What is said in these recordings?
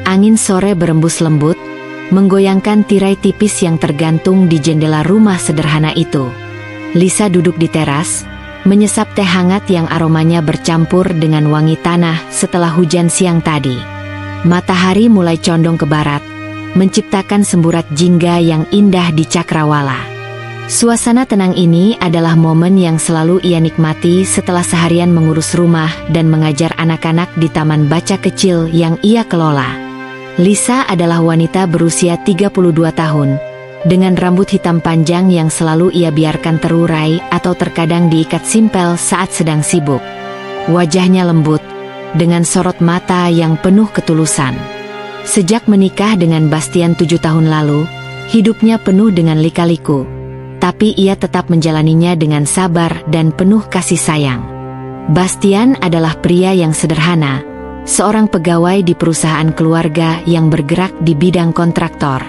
Angin sore berembus lembut, menggoyangkan tirai tipis yang tergantung di jendela rumah sederhana itu. Lisa duduk di teras, menyesap teh hangat yang aromanya bercampur dengan wangi tanah setelah hujan siang tadi. Matahari mulai condong ke barat, menciptakan semburat jingga yang indah di cakrawala. Suasana tenang ini adalah momen yang selalu ia nikmati setelah seharian mengurus rumah dan mengajar anak-anak di taman baca kecil yang ia kelola. Lisa adalah wanita berusia 32 tahun, dengan rambut hitam panjang yang selalu ia biarkan terurai atau terkadang diikat simpel saat sedang sibuk. Wajahnya lembut, dengan sorot mata yang penuh ketulusan. Sejak menikah dengan Bastian 7 tahun lalu, hidupnya penuh dengan lika-liku, tapi ia tetap menjalaninya dengan sabar dan penuh kasih sayang. Bastian adalah pria yang sederhana, seorang pegawai di perusahaan keluarga yang bergerak di bidang kontraktor.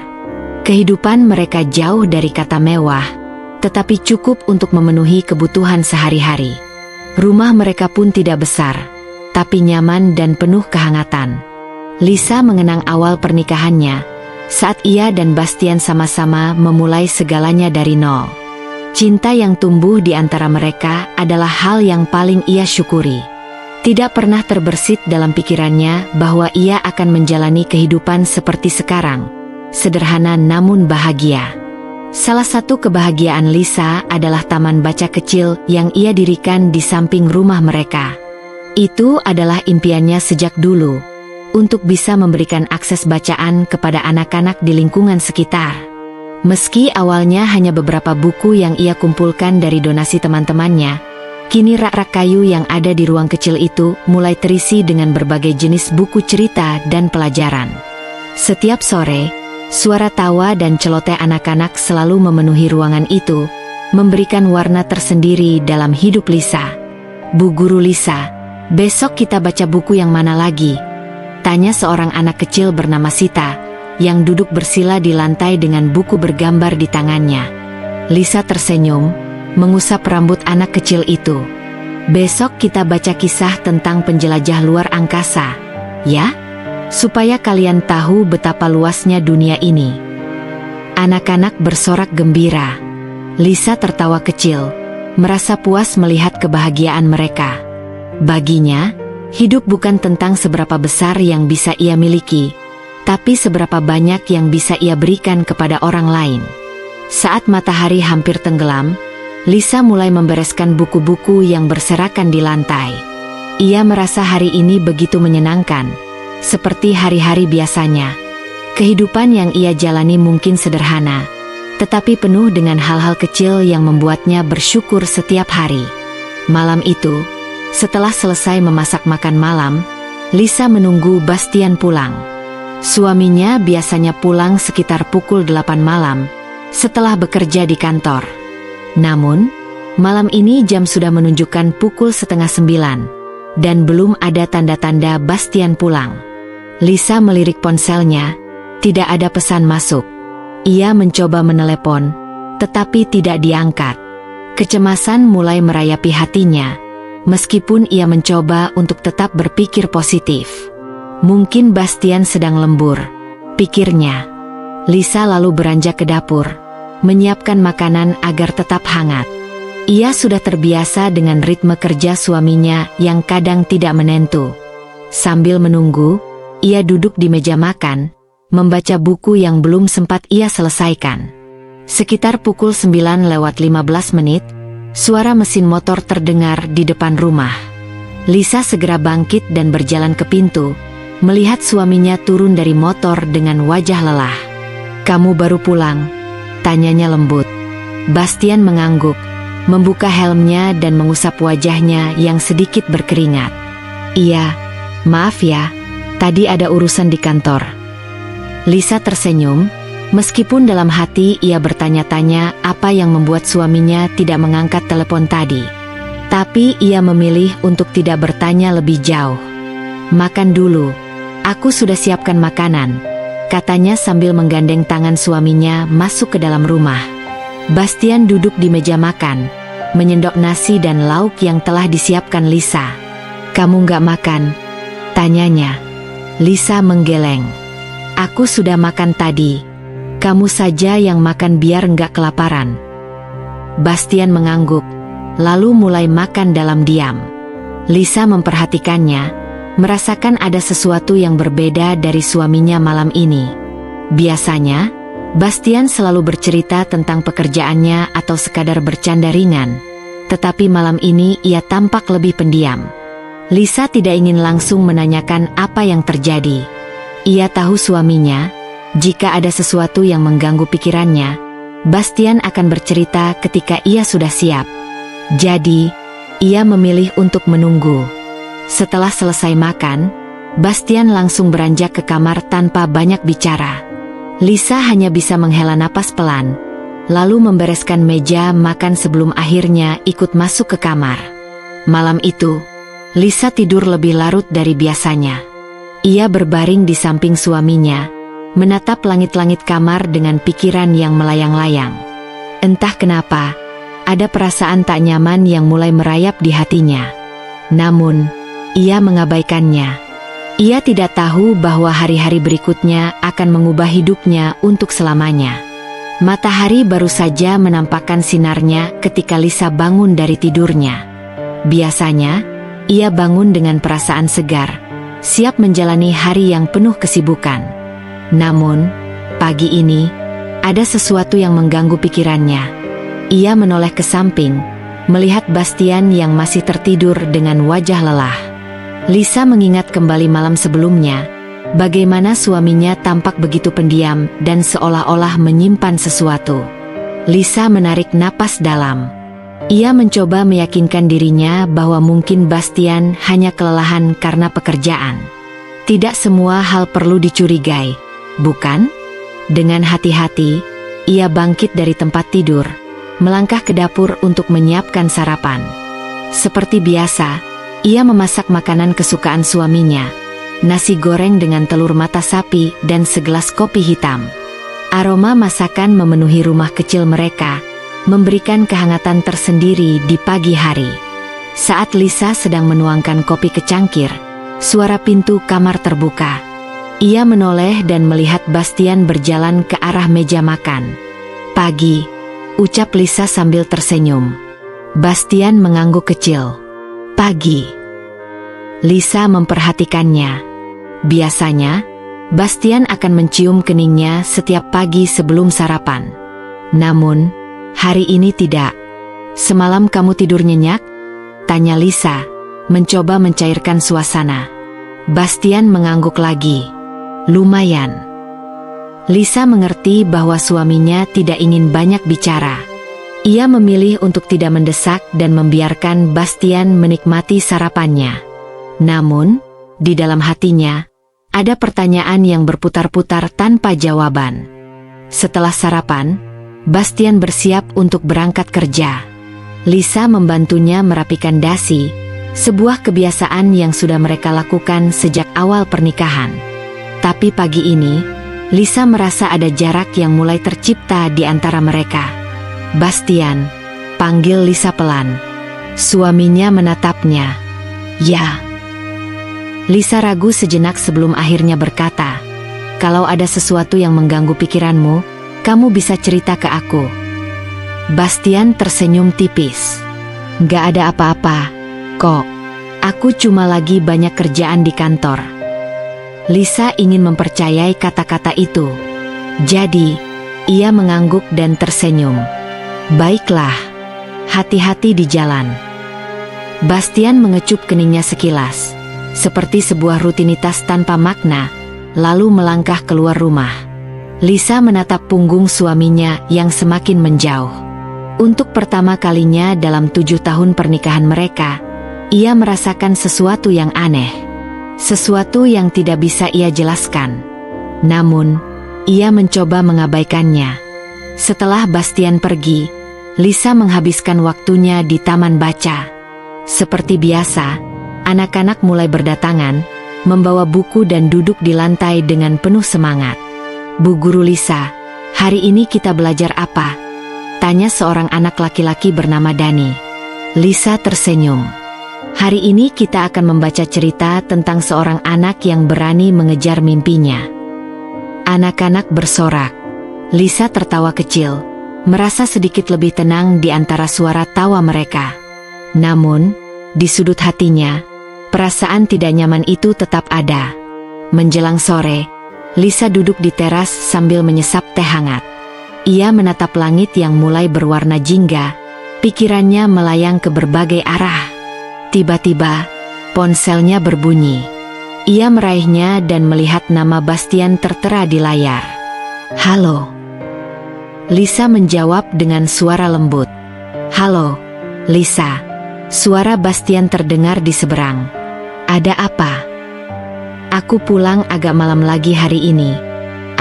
Kehidupan mereka jauh dari kata mewah, tetapi cukup untuk memenuhi kebutuhan sehari-hari. Rumah mereka pun tidak besar, tapi nyaman dan penuh kehangatan. Lisa mengenang awal pernikahannya, saat ia dan Bastian sama-sama memulai segalanya dari nol. Cinta yang tumbuh di antara mereka adalah hal yang paling ia syukuri. Tidak pernah terbersit dalam pikirannya bahwa ia akan menjalani kehidupan seperti sekarang, sederhana namun bahagia. Salah satu kebahagiaan Lisa adalah taman baca kecil yang ia dirikan di samping rumah mereka. Itu adalah impiannya sejak dulu, untuk bisa memberikan akses bacaan kepada anak-anak di lingkungan sekitar. Meski awalnya hanya beberapa buku yang ia kumpulkan dari donasi teman-temannya, kini rak-rak kayu yang ada di ruang kecil itu mulai terisi dengan berbagai jenis buku cerita dan pelajaran. Setiap sore, suara tawa dan celoteh anak-anak selalu memenuhi ruangan itu, memberikan warna tersendiri dalam hidup Lisa. "Bu Guru Lisa, besok kita baca buku yang mana lagi?" tanya seorang anak kecil bernama Sita, yang duduk bersila di lantai dengan buku bergambar di tangannya. Lisa tersenyum, mengusap rambut anak kecil itu. "Besok kita baca kisah tentang penjelajah luar angkasa, ya? Supaya kalian tahu betapa luasnya dunia ini." Anak-anak bersorak gembira. Lisa tertawa kecil, merasa puas melihat kebahagiaan mereka. Baginya, hidup bukan tentang seberapa besar yang bisa ia miliki, tapi seberapa banyak yang bisa ia berikan kepada orang lain. Saat matahari hampir tenggelam, Lisa mulai membereskan buku-buku yang berserakan di lantai. Ia merasa hari ini begitu menyenangkan, seperti hari-hari biasanya. Kehidupan yang ia jalani mungkin sederhana, tetapi penuh dengan hal-hal kecil yang membuatnya bersyukur setiap hari. Malam itu, setelah selesai memasak makan malam, Lisa menunggu Bastian pulang. Suaminya biasanya pulang sekitar pukul 8 malam, setelah bekerja di kantor. Namun, malam ini jam sudah menunjukkan pukul 8:30, dan belum ada tanda-tanda Bastian pulang. Lisa melirik ponselnya, tidak ada pesan masuk. Ia mencoba menelepon, tetapi tidak diangkat. Kecemasan mulai merayapi hatinya, meskipun ia mencoba untuk tetap berpikir positif. Mungkin Bastian sedang lembur, pikirnya. Lisa lalu beranjak ke dapur, menyiapkan makanan agar tetap hangat. Ia sudah terbiasa dengan ritme kerja suaminya yang kadang tidak menentu. Sambil menunggu, ia duduk di meja makan, membaca buku yang belum sempat ia selesaikan. Sekitar pukul 9:15, suara mesin motor terdengar di depan rumah. Lisa segera bangkit dan berjalan ke pintu, melihat suaminya turun dari motor dengan wajah lelah. "Kamu baru pulang?" tanyanya lembut. Bastian mengangguk, membuka helmnya dan mengusap wajahnya yang sedikit berkeringat. "Iya, maaf ya, tadi ada urusan di kantor." Lisa tersenyum, meskipun dalam hati ia bertanya-tanya apa yang membuat suaminya tidak mengangkat telepon tadi. Tapi ia memilih untuk tidak bertanya lebih jauh. "Makan dulu, aku sudah siapkan makanan," katanya sambil menggandeng tangan suaminya masuk ke dalam rumah. Bastian duduk di meja makan, menyendok nasi dan lauk yang telah disiapkan Lisa. "Kamu nggak makan?" tanyanya. Lisa menggeleng. Aku sudah makan tadi. Kamu saja yang makan biar nggak kelaparan. Bastian mengangguk, lalu mulai makan dalam diam. Lisa memperhatikannya, merasakan ada sesuatu yang berbeda dari suaminya malam ini. Biasanya, Bastian selalu bercerita tentang pekerjaannya atau sekadar bercanda ringan. Tetapi malam ini ia tampak lebih pendiam. Lisa tidak ingin langsung menanyakan apa yang terjadi. Ia tahu suaminya, jika ada sesuatu yang mengganggu pikirannya, Bastian akan bercerita ketika ia sudah siap. Jadi, ia memilih untuk menunggu. Setelah selesai makan, Bastian langsung beranjak ke kamar tanpa banyak bicara. Lisa hanya bisa menghela napas pelan, lalu membereskan meja makan sebelum akhirnya ikut masuk ke kamar. Malam itu, Lisa tidur lebih larut dari biasanya. Ia berbaring di samping suaminya, menatap langit-langit kamar dengan pikiran yang melayang-layang. Entah kenapa, ada perasaan tak nyaman yang mulai merayap di hatinya. Namun, ia mengabaikannya. Ia tidak tahu bahwa hari-hari berikutnya akan mengubah hidupnya untuk selamanya. Matahari baru saja menampakkan sinarnya ketika Lisa bangun dari tidurnya. Biasanya, ia bangun dengan perasaan segar, siap menjalani hari yang penuh kesibukan. Namun, pagi ini, ada sesuatu yang mengganggu pikirannya. Ia menoleh ke samping, melihat Bastian yang masih tertidur dengan wajah lelah. Lisa mengingat kembali malam sebelumnya, bagaimana suaminya tampak begitu pendiam dan seolah-olah menyimpan sesuatu. Lisa menarik napas dalam. Ia mencoba meyakinkan dirinya bahwa mungkin Bastian hanya kelelahan karena pekerjaan. Tidak semua hal perlu dicurigai, bukan? Dengan hati-hati, ia bangkit dari tempat tidur, melangkah ke dapur untuk menyiapkan sarapan. Seperti biasa, ia memasak makanan kesukaan suaminya, nasi goreng dengan telur mata sapi dan segelas kopi hitam. Aroma masakan memenuhi rumah kecil mereka, memberikan kehangatan tersendiri di pagi hari. Saat Lisa sedang menuangkan kopi ke cangkir, suara pintu kamar terbuka. Ia menoleh dan melihat Bastian berjalan ke arah meja makan. "Pagi," ucap Lisa sambil tersenyum. Bastian mengangguk kecil. "Pagi." Lisa memperhatikannya. Biasanya, Bastian akan mencium keningnya setiap pagi sebelum sarapan. Namun, hari ini tidak. "Semalam kamu tidur nyenyak?" tanya Lisa, mencoba mencairkan suasana. Bastian mengangguk lagi. "Lumayan." Lisa mengerti bahwa suaminya tidak ingin banyak bicara. Ia memilih untuk tidak mendesak dan membiarkan Bastian menikmati sarapannya. Namun, di dalam hatinya, ada pertanyaan yang berputar-putar tanpa jawaban. Setelah sarapan, Bastian bersiap untuk berangkat kerja. Lisa membantunya merapikan dasi, sebuah kebiasaan yang sudah mereka lakukan sejak awal pernikahan. Tapi pagi ini, Lisa merasa ada jarak yang mulai tercipta di antara mereka. "Bastian," panggil Lisa pelan. Suaminya menatapnya. "Ya." Lisa ragu sejenak sebelum akhirnya berkata, "Kalau ada sesuatu yang mengganggu pikiranmu, kamu bisa cerita ke aku." Bastian tersenyum tipis. "Gak ada apa-apa, kok. Aku cuma lagi banyak kerjaan di kantor." Lisa ingin mempercayai kata-kata itu. Jadi, ia mengangguk dan tersenyum. "Baiklah, hati-hati di jalan." Bastian mengecup keningnya sekilas, seperti sebuah rutinitas tanpa makna, lalu melangkah keluar rumah. Lisa menatap punggung suaminya yang semakin menjauh. Untuk pertama kalinya dalam 7 tahun pernikahan mereka, ia merasakan sesuatu yang aneh. Sesuatu yang tidak bisa ia jelaskan. Namun, ia mencoba mengabaikannya. Setelah Bastian pergi, Lisa menghabiskan waktunya di taman baca. Seperti biasa, anak-anak mulai berdatangan, membawa buku dan duduk di lantai dengan penuh semangat. "Bu Guru Lisa, hari ini kita belajar apa?" tanya seorang anak laki-laki bernama Dani. Lisa tersenyum. "Hari ini kita akan membaca cerita tentang seorang anak yang berani mengejar mimpinya." Anak-anak bersorak. Lisa tertawa kecil, merasa sedikit lebih tenang di antara suara tawa mereka. Namun, di sudut hatinya, perasaan tidak nyaman itu tetap ada. Menjelang sore, Lisa duduk di teras sambil menyesap teh hangat. Ia menatap langit yang mulai berwarna jingga, pikirannya melayang ke berbagai arah. Tiba-tiba, ponselnya berbunyi. Ia meraihnya dan melihat nama Bastian tertera di layar. "Halo." Lisa menjawab dengan suara lembut. "Halo, Lisa." Suara Bastian terdengar di seberang. "Ada apa?" "Aku pulang agak malam lagi hari ini.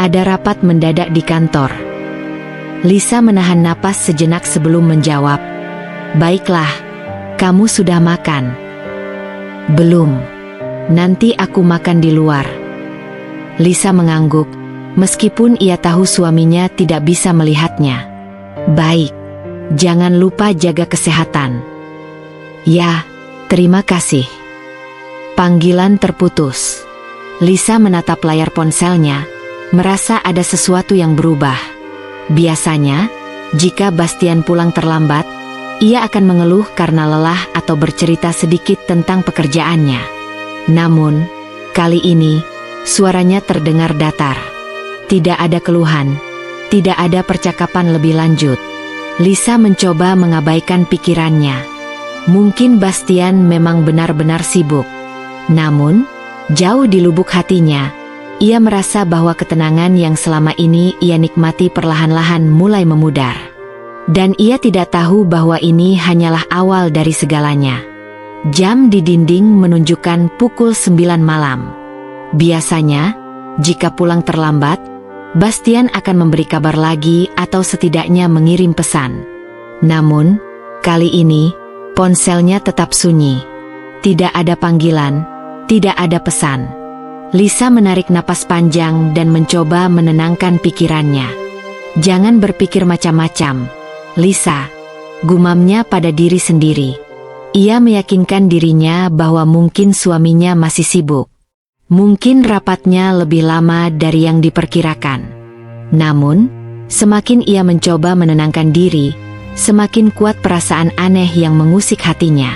Ada rapat mendadak di kantor." Lisa menahan napas sejenak sebelum menjawab. "Baiklah, kamu sudah makan?" "Belum. Nanti aku makan di luar." Lisa mengangguk, meskipun ia tahu suaminya tidak bisa melihatnya. "Baik, jangan lupa jaga kesehatan." "Ya, terima kasih." Panggilan terputus. Lisa menatap layar ponselnya, merasa ada sesuatu yang berubah. Biasanya, jika Bastian pulang terlambat, ia akan mengeluh karena lelah atau bercerita sedikit tentang pekerjaannya. Namun, kali ini, suaranya terdengar datar. Tidak ada keluhan, tidak ada percakapan lebih lanjut. Lisa mencoba mengabaikan pikirannya. Mungkin Bastian memang benar-benar sibuk. Namun, jauh di lubuk hatinya, ia merasa bahwa ketenangan yang selama ini ia nikmati perlahan-lahan mulai memudar. Dan ia tidak tahu bahwa ini hanyalah awal dari segalanya. Jam di dinding menunjukkan pukul 9 malam. Biasanya, jika pulang terlambat, Bastian akan memberi kabar lagi atau setidaknya mengirim pesan. Namun, kali ini, ponselnya tetap sunyi. Tidak ada panggilan, tidak ada pesan. Lisa menarik napas panjang dan mencoba menenangkan pikirannya. "Jangan berpikir macam-macam, Lisa," gumamnya pada diri sendiri. Ia meyakinkan dirinya bahwa mungkin suaminya masih sibuk. Mungkin rapatnya lebih lama dari yang diperkirakan. Namun, semakin ia mencoba menenangkan diri, semakin kuat perasaan aneh yang mengusik hatinya.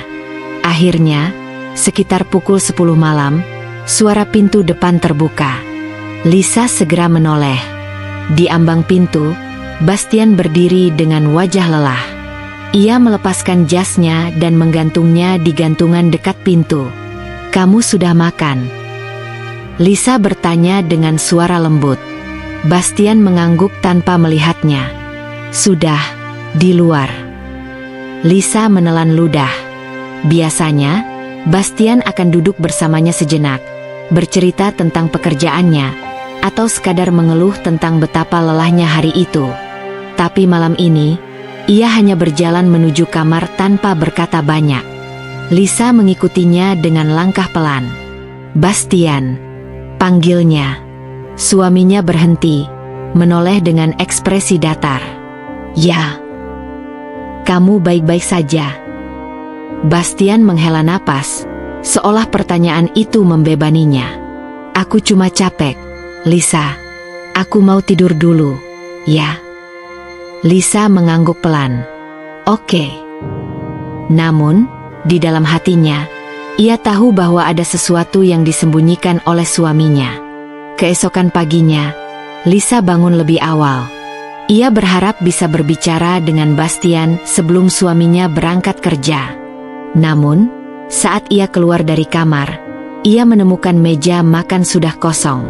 Akhirnya, sekitar pukul 10 malam, suara pintu depan terbuka. Lisa segera menoleh. Di ambang pintu, Bastian berdiri dengan wajah lelah. Ia melepaskan jasnya dan menggantungnya di gantungan dekat pintu. "Kamu sudah makan?" Lisa bertanya dengan suara lembut. Bastian mengangguk tanpa melihatnya. "Sudah, di luar." Lisa menelan ludah. Biasanya, Bastian akan duduk bersamanya sejenak, bercerita tentang pekerjaannya, atau sekadar mengeluh tentang betapa lelahnya hari itu. Tapi malam ini, ia hanya berjalan menuju kamar tanpa berkata banyak. Lisa mengikutinya dengan langkah pelan. "Bastian," panggilnya. Suaminya berhenti, menoleh dengan ekspresi datar. "Ya." "Kamu baik-baik saja?" Bastian menghela napas, seolah pertanyaan itu membebaninya. "Aku cuma capek, Lisa. Aku mau tidur dulu, ya." Lisa mengangguk pelan. "Oke." Namun, di dalam hatinya, ia tahu bahwa ada sesuatu yang disembunyikan oleh suaminya. Keesokan paginya, Lisa bangun lebih awal. Ia berharap bisa berbicara dengan Bastian sebelum suaminya berangkat kerja. Namun, saat ia keluar dari kamar, ia menemukan meja makan sudah kosong.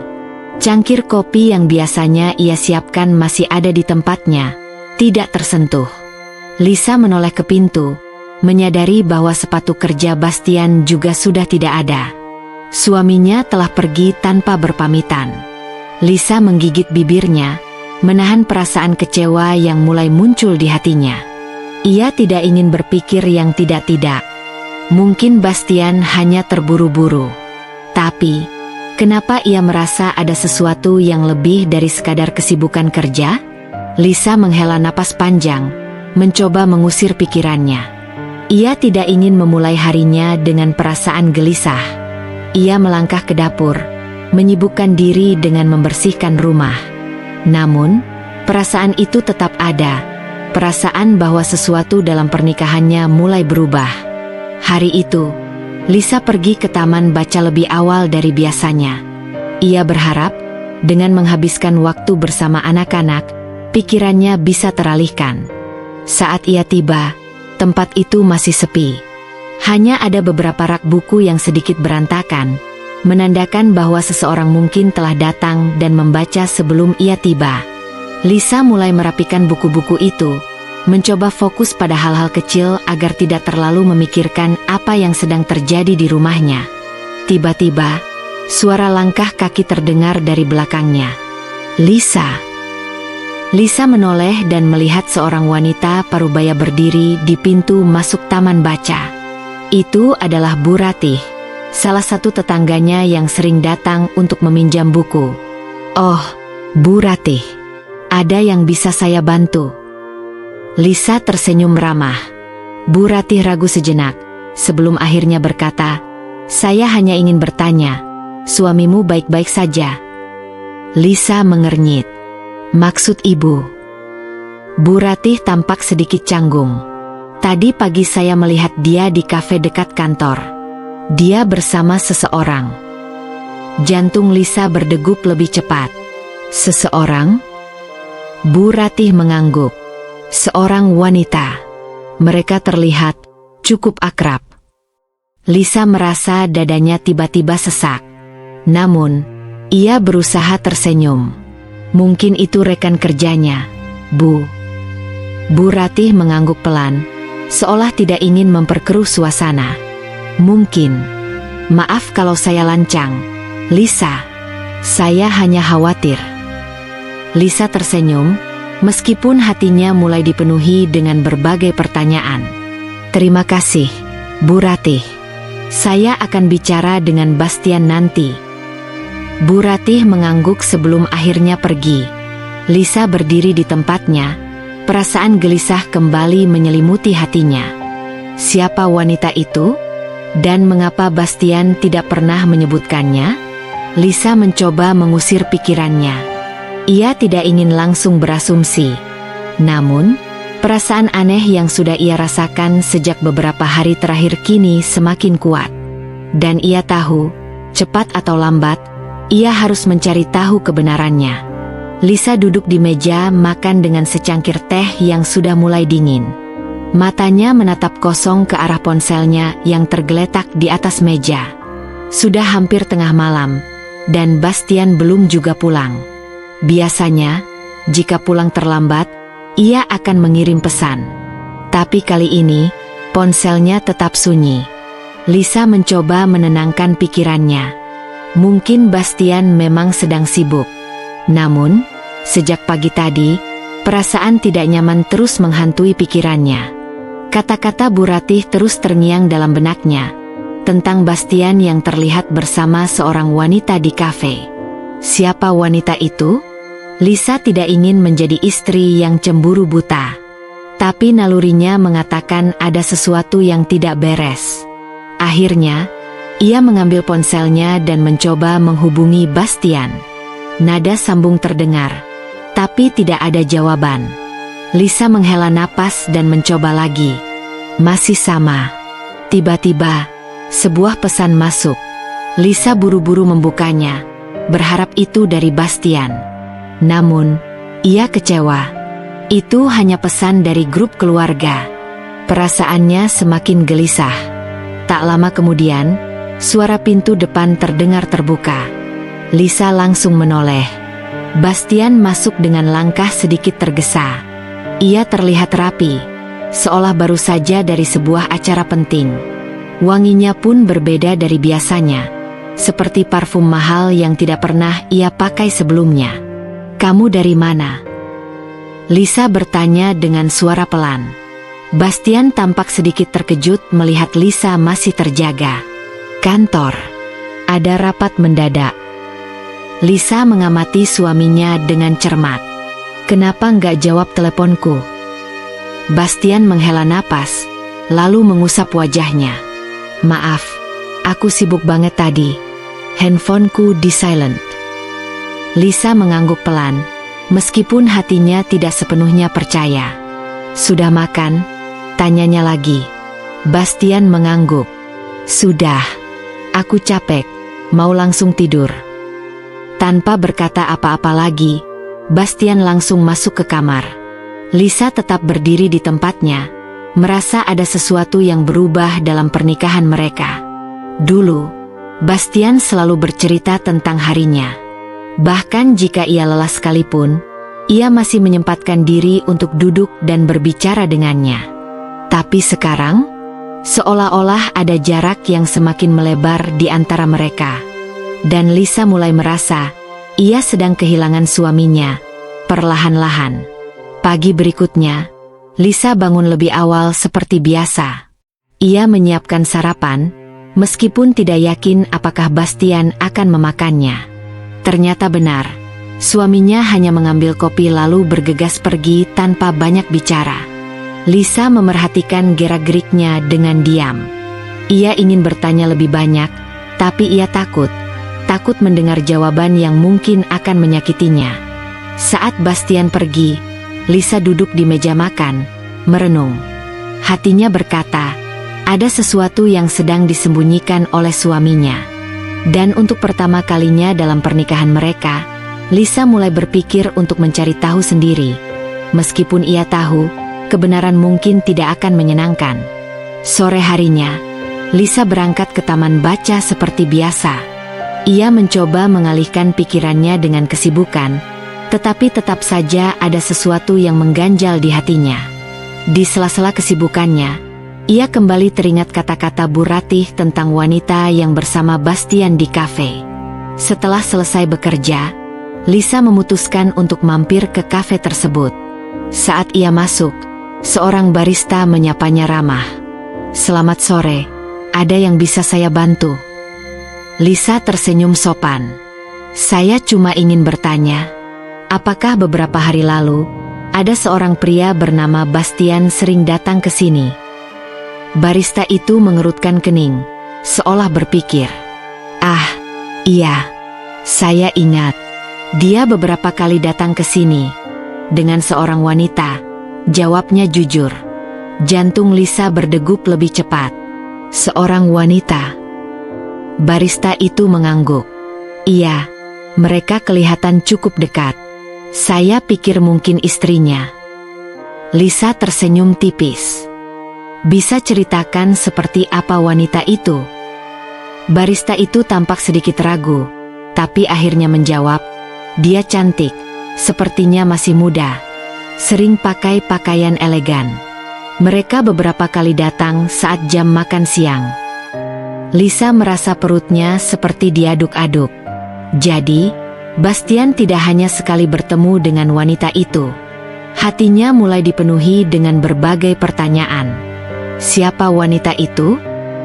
Cangkir kopi yang biasanya ia siapkan masih ada di tempatnya, tidak tersentuh. Lisa menoleh ke pintu, menyadari bahwa sepatu kerja Bastian juga sudah tidak ada. Suaminya telah pergi tanpa berpamitan. Lisa menggigit bibirnya, menahan perasaan kecewa yang mulai muncul di hatinya. Ia tidak ingin berpikir yang tidak-tidak. Mungkin Bastian hanya terburu-buru. Tapi, kenapa ia merasa ada sesuatu yang lebih dari sekadar kesibukan kerja? Lisa menghela napas panjang, mencoba mengusir pikirannya. Ia tidak ingin memulai harinya dengan perasaan gelisah. Ia melangkah ke dapur, menyibukkan diri dengan membersihkan rumah. Namun, perasaan itu tetap ada. Perasaan bahwa sesuatu dalam pernikahannya mulai berubah. Hari itu, Lisa pergi ke taman baca lebih awal dari biasanya. Ia berharap, dengan menghabiskan waktu bersama anak-anak, pikirannya bisa teralihkan. Saat ia tiba, tempat itu masih sepi. Hanya ada beberapa rak buku yang sedikit berantakan, menandakan bahwa seseorang mungkin telah datang dan membaca sebelum ia tiba. Lisa mulai merapikan buku-buku itu, mencoba fokus pada hal-hal kecil agar tidak terlalu memikirkan apa yang sedang terjadi di rumahnya. Tiba-tiba, suara langkah kaki terdengar dari belakangnya. Lisa. Lisa menoleh dan melihat seorang wanita parubaya berdiri di pintu masuk taman baca. Itu adalah Bu Ratih, salah satu tetangganya yang sering datang untuk meminjam buku. "Oh, Bu Ratih, ada yang bisa saya bantu?" Lisa tersenyum ramah. Bu Ratih ragu sejenak, sebelum akhirnya berkata, "Saya hanya ingin bertanya, suamimu baik-baik saja?" Lisa mengernyit. "Maksud ibu?" Bu Ratih tampak sedikit canggung. "Tadi pagi saya melihat dia di kafe dekat kantor. Dia bersama seseorang." Jantung Lisa berdegup lebih cepat. "Seseorang?" Bu Ratih mengangguk. "Seorang wanita. Mereka terlihat cukup akrab." Lisa merasa dadanya tiba-tiba sesak. Namun, ia berusaha tersenyum. "Mungkin itu rekan kerjanya, Bu." Bu Ratih mengangguk pelan, seolah tidak ingin memperkeruh suasana. "Mungkin. Maaf kalau saya lancang, Lisa. Saya hanya khawatir." Lisa tersenyum, meskipun hatinya mulai dipenuhi dengan berbagai pertanyaan. "Terima kasih, Bu Ratih. Saya akan bicara dengan Bastian nanti." Bu Ratih mengangguk sebelum akhirnya pergi. Lisa berdiri di tempatnya, perasaan gelisah kembali menyelimuti hatinya. Siapa wanita itu? Dan mengapa Bastian tidak pernah menyebutkannya? Lisa mencoba mengusir pikirannya. Ia tidak ingin langsung berasumsi. Namun, perasaan aneh yang sudah ia rasakan sejak beberapa hari terakhir kini semakin kuat. Dan ia tahu, cepat atau lambat, ia harus mencari tahu kebenarannya. Lisa duduk di meja makan dengan secangkir teh yang sudah mulai dingin. Matanya menatap kosong ke arah ponselnya yang tergeletak di atas meja. Sudah hampir tengah malam, dan Bastian belum juga pulang. Biasanya, jika pulang terlambat, ia akan mengirim pesan. Tapi kali ini, ponselnya tetap sunyi. Lisa mencoba menenangkan pikirannya. Mungkin Bastian memang sedang sibuk. Namun, sejak pagi tadi, perasaan tidak nyaman terus menghantui pikirannya. Kata-kata Bu Ratih terus terngiang dalam benaknya, tentang Bastian yang terlihat bersama seorang wanita di kafe. Siapa wanita itu? Lisa tidak ingin menjadi istri yang cemburu buta. Tapi nalurinya mengatakan ada sesuatu yang tidak beres. Akhirnya, ia mengambil ponselnya dan mencoba menghubungi Bastian. Nada sambung terdengar, tapi tidak ada jawaban. Lisa menghela napas dan mencoba lagi. Masih sama. Tiba-tiba, sebuah pesan masuk. Lisa buru-buru membukanya, berharap itu dari Bastian. Namun, ia kecewa. Itu hanya pesan dari grup keluarga. Perasaannya semakin gelisah. Tak lama kemudian, suara pintu depan terdengar terbuka. Lisa langsung menoleh. Bastian masuk dengan langkah sedikit tergesa. Ia terlihat rapi, seolah baru saja dari sebuah acara penting. Wanginya pun berbeda dari biasanya, seperti parfum mahal yang tidak pernah ia pakai sebelumnya. "Kamu dari mana?" Lisa bertanya dengan suara pelan. Bastian tampak sedikit terkejut melihat Lisa masih terjaga. "Kantor. Ada rapat mendadak." Lisa mengamati suaminya dengan cermat. "Kenapa nggak jawab teleponku?" Bastian menghela napas, lalu mengusap wajahnya. "Maaf, aku sibuk banget tadi. Handphoneku di silent. Lisa mengangguk pelan, meskipun hatinya tidak sepenuhnya percaya. Sudah makan? Tanyanya lagi. Bastian mengangguk. Sudah. Aku capek, mau langsung tidur. Tanpa berkata apa-apa lagi, Bastian langsung masuk ke kamar. Lisa tetap berdiri di tempatnya, merasa ada sesuatu yang berubah dalam pernikahan mereka. Dulu, Bastian selalu bercerita tentang harinya. Bahkan jika ia lelah sekalipun, ia masih menyempatkan diri untuk duduk dan berbicara dengannya. Tapi sekarang, seolah-olah ada jarak yang semakin melebar di antara mereka. Dan Lisa mulai merasa, ia sedang kehilangan suaminya, perlahan-lahan. Pagi berikutnya, Lisa bangun lebih awal seperti biasa. Ia menyiapkan sarapan, meskipun tidak yakin apakah Bastian akan memakannya. Ternyata benar, suaminya hanya mengambil kopi lalu bergegas pergi tanpa banyak bicara. Lisa memerhatikan gerak-geriknya dengan diam. Ia ingin bertanya lebih banyak, tapi ia takut mendengar jawaban yang mungkin akan menyakitinya. Saat Bastian pergi, Lisa duduk di meja makan, merenung. Hatinya berkata, ada sesuatu yang sedang disembunyikan oleh suaminya. Dan untuk pertama kalinya dalam pernikahan mereka, Lisa mulai berpikir untuk mencari tahu sendiri. Meskipun ia tahu, kebenaran mungkin tidak akan menyenangkan. Sore harinya, Lisa berangkat ke taman baca seperti biasa. Ia mencoba mengalihkan pikirannya dengan kesibukan, tetapi tetap saja ada sesuatu yang mengganjal di hatinya. Di sela-sela kesibukannya, ia kembali teringat kata-kata Bu Ratih tentang wanita yang bersama Bastian di kafe. Setelah selesai bekerja, Lisa memutuskan untuk mampir ke kafe tersebut. Saat ia masuk, seorang barista menyapanya ramah. Selamat sore, ada yang bisa saya bantu? Lisa tersenyum sopan. Saya cuma ingin bertanya, apakah beberapa hari lalu, ada seorang pria bernama Bastian sering datang ke sini? Barista itu mengerutkan kening, seolah berpikir. Ah, iya, saya ingat. Dia beberapa kali datang ke sini. Dengan seorang wanita, jawabnya jujur. Jantung Lisa berdegup lebih cepat. Seorang wanita. Barista itu mengangguk. Iya, mereka kelihatan cukup dekat. Saya pikir mungkin istrinya. Lisa tersenyum tipis. Bisa ceritakan seperti apa wanita itu? Barista itu tampak sedikit ragu, tapi akhirnya menjawab, dia cantik, sepertinya masih muda, sering pakai pakaian elegan. Mereka beberapa kali datang saat jam makan siang. Lisa merasa perutnya seperti diaduk-aduk. Jadi, Bastian tidak hanya sekali bertemu dengan wanita itu. Hatinya mulai dipenuhi dengan berbagai pertanyaan. Siapa wanita itu?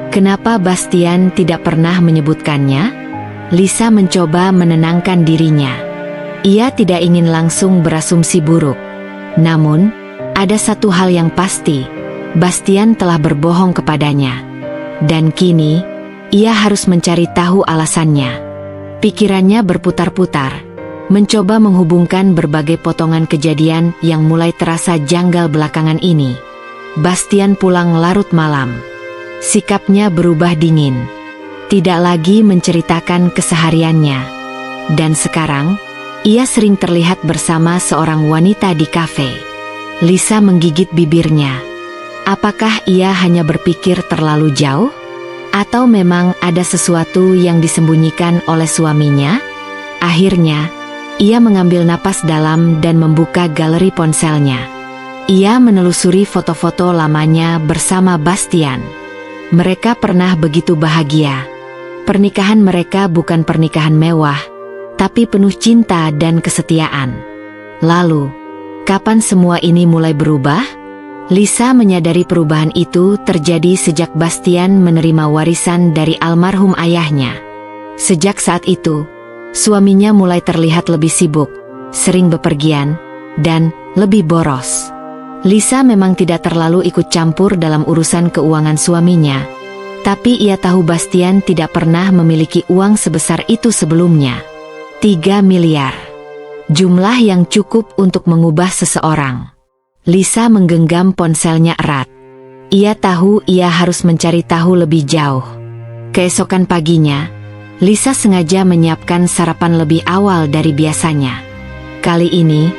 Kenapa Bastian tidak pernah menyebutkannya? Lisa mencoba menenangkan dirinya. Ia tidak ingin langsung berasumsi buruk. Namun, ada satu hal yang pasti, Bastian telah berbohong kepadanya. Dan kini, ia harus mencari tahu alasannya. Pikirannya berputar-putar, mencoba menghubungkan berbagai potongan kejadian yang mulai terasa janggal belakangan ini. Bastian pulang larut malam. Sikapnya berubah dingin. Tidak lagi menceritakan kesehariannya. Dan sekarang, ia sering terlihat bersama seorang wanita di kafe. Lisa menggigit bibirnya. Apakah ia hanya berpikir terlalu jauh? Atau memang ada sesuatu yang disembunyikan oleh suaminya? Akhirnya, ia mengambil napas dalam dan membuka galeri ponselnya. Ia menelusuri foto-foto lamanya bersama Bastian. Mereka pernah begitu bahagia. Pernikahan mereka bukan pernikahan mewah, tapi penuh cinta dan kesetiaan. Lalu, kapan semua ini mulai berubah? Lisa menyadari perubahan itu terjadi sejak Bastian menerima warisan dari almarhum ayahnya. Sejak saat itu, suaminya mulai terlihat lebih sibuk, sering bepergian, dan lebih boros. Lisa memang tidak terlalu ikut campur dalam urusan keuangan suaminya, Tapi ia tahu Bastian tidak pernah memiliki uang sebesar itu sebelumnya. 3 miliar. Jumlah yang cukup untuk mengubah seseorang. Lisa menggenggam ponselnya erat. Ia tahu ia harus mencari tahu lebih jauh. Keesokan paginya, Lisa sengaja menyiapkan sarapan lebih awal dari biasanya. Kali ini,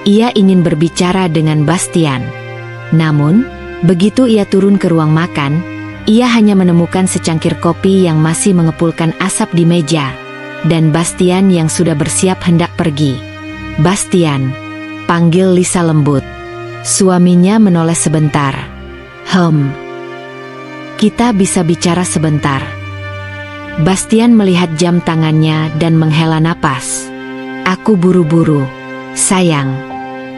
ia ingin berbicara dengan Bastian. Namun, begitu ia turun ke ruang makan, ia hanya menemukan secangkir kopi yang masih mengepulkan asap di meja, dan Bastian yang sudah bersiap hendak pergi. "Bastian," panggil Lisa lembut. Suaminya menoleh sebentar. Kita bisa bicara sebentar." Bastian melihat jam tangannya dan menghela napas. "Aku buru-buru, sayang.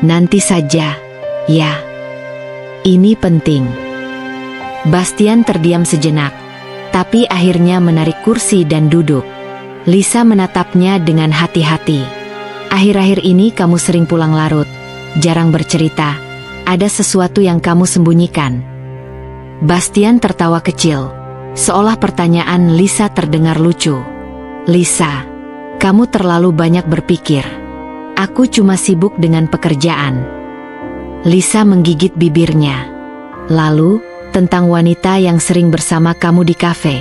Nanti saja, ya. Ini penting." Bastian terdiam sejenak, tapi akhirnya menarik kursi dan duduk. Lisa menatapnya dengan hati-hati. "Akhir-akhir ini kamu sering pulang larut, jarang bercerita. Ada sesuatu yang kamu sembunyikan?" Bastian tertawa kecil, seolah pertanyaan Lisa terdengar lucu. "Lisa, kamu terlalu banyak berpikir. Aku cuma sibuk dengan pekerjaan." Lisa menggigit bibirnya. "Lalu, tentang wanita yang sering bersama kamu di kafe?"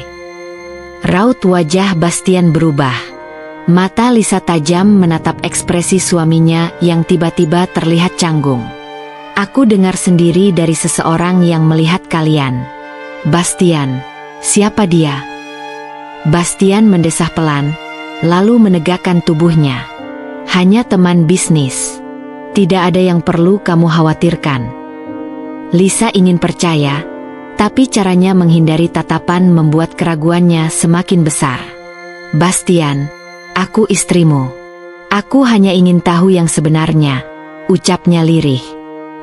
Raut wajah Bastian berubah. Mata Lisa tajam menatap ekspresi suaminya yang tiba-tiba terlihat canggung. "Aku dengar sendiri dari seseorang yang melihat kalian." "Bastian, siapa dia?" Bastian mendesah pelan, lalu menegakkan tubuhnya. "Hanya teman bisnis. Tidak ada yang perlu kamu khawatirkan." Lisa ingin percaya, tapi caranya menghindari tatapan membuat keraguannya semakin besar. "Bastian, aku istrimu. Aku hanya ingin tahu yang sebenarnya," ucapnya lirih.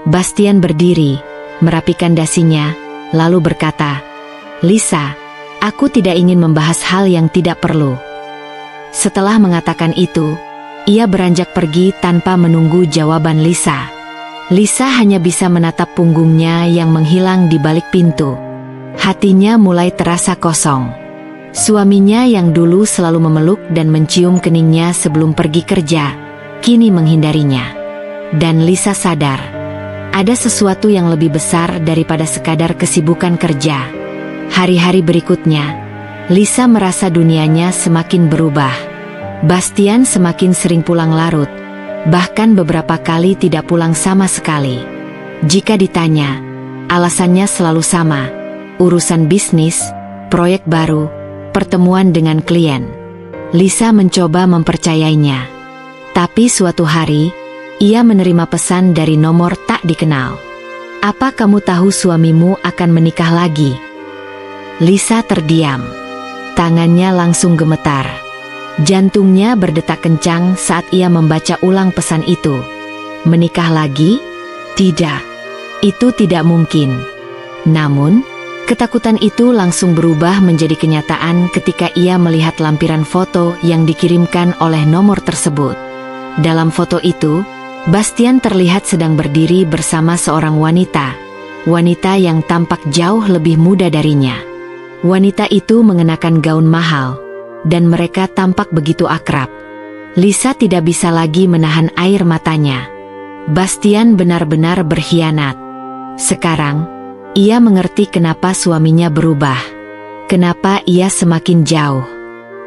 Bastian berdiri, merapikan dasinya, lalu berkata, "Lisa, aku tidak ingin membahas hal yang tidak perlu." Setelah mengatakan itu, ia beranjak pergi tanpa menunggu jawaban Lisa. Lisa hanya bisa menatap punggungnya yang menghilang di balik pintu. Hatinya mulai terasa kosong. Suaminya yang dulu selalu memeluk dan mencium keningnya sebelum pergi kerja, kini menghindarinya. Dan Lisa sadar, ada sesuatu yang lebih besar daripada sekadar kesibukan kerja. Hari-hari berikutnya, Lisa merasa dunianya semakin berubah. Bastian semakin sering pulang larut, bahkan beberapa kali tidak pulang sama sekali. Jika ditanya, alasannya selalu sama: urusan bisnis, proyek baru, pertemuan dengan klien. Lisa mencoba mempercayainya. Tapi suatu hari, ia menerima pesan dari nomor tak dikenal. "Apa kamu tahu suamimu akan menikah lagi?" Lisa terdiam. Tangannya langsung gemetar. Jantungnya berdetak kencang saat ia membaca ulang pesan itu. Menikah lagi? Tidak. Itu tidak mungkin. Namun, ketakutan itu langsung berubah menjadi kenyataan ketika ia melihat lampiran foto yang dikirimkan oleh nomor tersebut. Dalam foto itu, Bastian terlihat sedang berdiri bersama seorang wanita. Wanita yang tampak jauh lebih muda darinya. Wanita itu mengenakan gaun mahal, dan mereka tampak begitu akrab. Lisa tidak bisa lagi menahan air matanya. Bastian benar-benar berkhianat. Sekarang, ia mengerti kenapa suaminya berubah. Kenapa ia semakin jauh.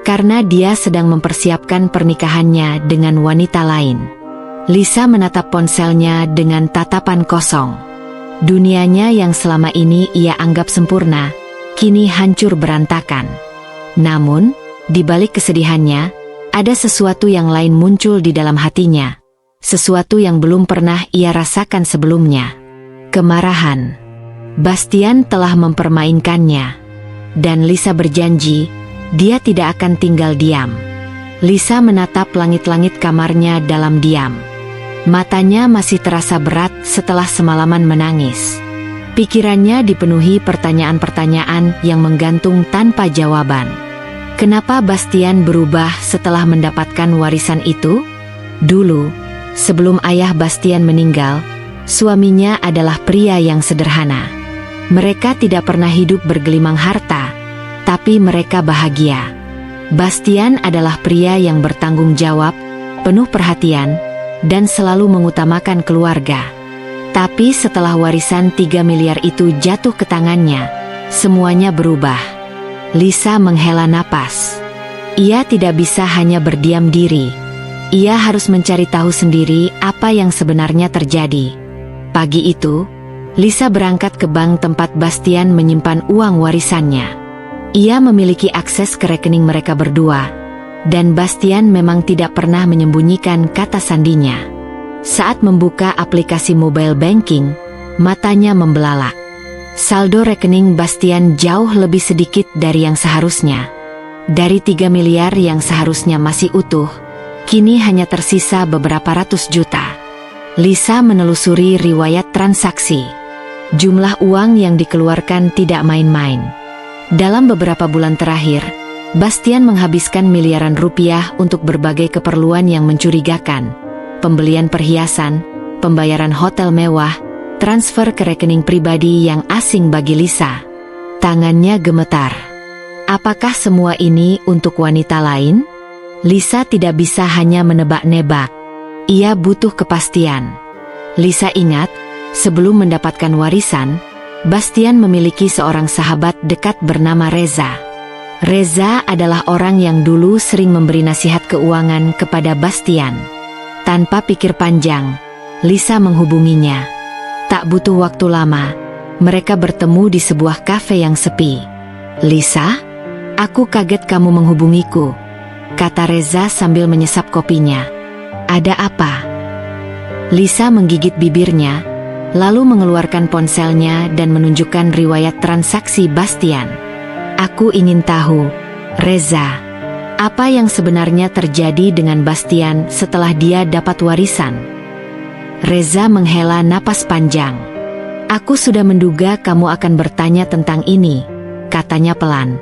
Karena dia sedang mempersiapkan pernikahannya dengan wanita lain. Lisa menatap ponselnya dengan tatapan kosong. Dunianya yang selama ini ia anggap sempurna, kini hancur berantakan. Namun, di balik kesedihannya, ada sesuatu yang lain muncul di dalam hatinya. Sesuatu yang belum pernah ia rasakan sebelumnya. Kemarahan. Bastian telah mempermainkannya. Dan Lisa berjanji, dia tidak akan tinggal diam. Lisa menatap langit-langit kamarnya dalam diam. Matanya masih terasa berat setelah semalaman menangis. Pikirannya dipenuhi pertanyaan-pertanyaan yang menggantung tanpa jawaban. Kenapa Bastian berubah setelah mendapatkan warisan itu? Dulu, sebelum ayah Bastian meninggal, suaminya adalah pria yang sederhana. Mereka tidak pernah hidup bergelimang harta, tapi mereka bahagia. Bastian adalah pria yang bertanggung jawab, penuh perhatian, dan selalu mengutamakan keluarga. Tapi setelah warisan 3 miliar itu jatuh ke tangannya, semuanya berubah. Lisa menghela napas. Ia tidak bisa hanya berdiam diri. Ia harus mencari tahu sendiri apa yang sebenarnya terjadi. Pagi itu, Lisa berangkat ke bank tempat Bastian menyimpan uang warisannya. Ia memiliki akses ke rekening mereka berdua, dan Bastian memang tidak pernah menyembunyikan kata sandinya. Saat membuka aplikasi mobile banking, matanya membelalak. Saldo rekening Bastian jauh lebih sedikit dari yang seharusnya. Dari 3 miliar yang seharusnya masih utuh, kini hanya tersisa beberapa ratus juta. Lisa menelusuri riwayat transaksi. Jumlah uang yang dikeluarkan tidak main-main. Dalam beberapa bulan terakhir, Bastian menghabiskan miliaran rupiah untuk berbagai keperluan yang mencurigakan. Pembelian perhiasan, pembayaran hotel mewah, transfer ke rekening pribadi yang asing bagi Lisa. Tangannya gemetar. Apakah semua ini untuk wanita lain? Lisa tidak bisa hanya menebak-nebak. Ia butuh kepastian. Lisa ingat, sebelum mendapatkan warisan, Bastian memiliki seorang sahabat dekat bernama Reza. Reza adalah orang yang dulu sering memberi nasihat keuangan kepada Bastian. Tanpa pikir panjang, Lisa menghubunginya. Tak butuh waktu lama, mereka bertemu di sebuah kafe yang sepi. "Lisa, aku kaget kamu menghubungiku," kata Reza sambil menyesap kopinya. "Ada apa?" Lisa menggigit bibirnya, lalu mengeluarkan ponselnya dan menunjukkan riwayat transaksi Bastian. "Aku ingin tahu, Reza, apa yang sebenarnya terjadi dengan Bastian setelah dia dapat warisan?" Reza menghela napas panjang. "Aku sudah menduga kamu akan bertanya tentang ini," katanya pelan.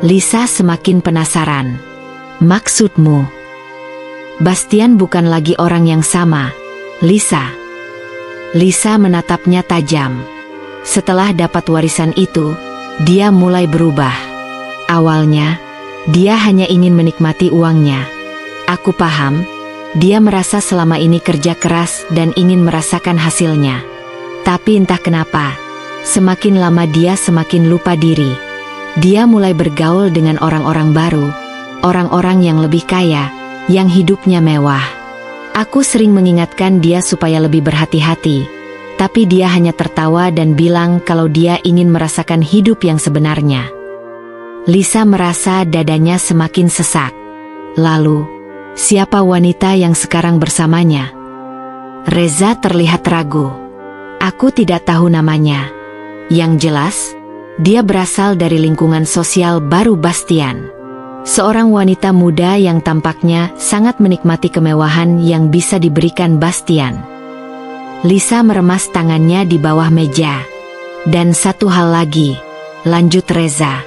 Lisa semakin penasaran. "Maksudmu?" "Bastian bukan lagi orang yang sama, Lisa." Lisa menatapnya tajam. Setelah dapat warisan itu, dia mulai berubah. Awalnya, dia hanya ingin menikmati uangnya. Aku paham, dia merasa selama ini kerja keras dan ingin merasakan hasilnya. Tapi entah kenapa, semakin lama dia semakin lupa diri. Dia mulai bergaul dengan orang-orang baru, orang-orang yang lebih kaya, yang hidupnya mewah. Aku sering mengingatkan dia supaya lebih berhati-hati, tapi dia hanya tertawa dan bilang kalau dia ingin merasakan hidup yang sebenarnya. Lisa merasa dadanya semakin sesak. Lalu, siapa wanita yang sekarang bersamanya? Reza terlihat ragu. "Aku tidak tahu namanya. Yang jelas, dia berasal dari lingkungan sosial baru Bastian. Seorang wanita muda yang tampaknya sangat menikmati kemewahan yang bisa diberikan Bastian." Lisa meremas tangannya di bawah meja. "Dan satu hal lagi," lanjut Reza.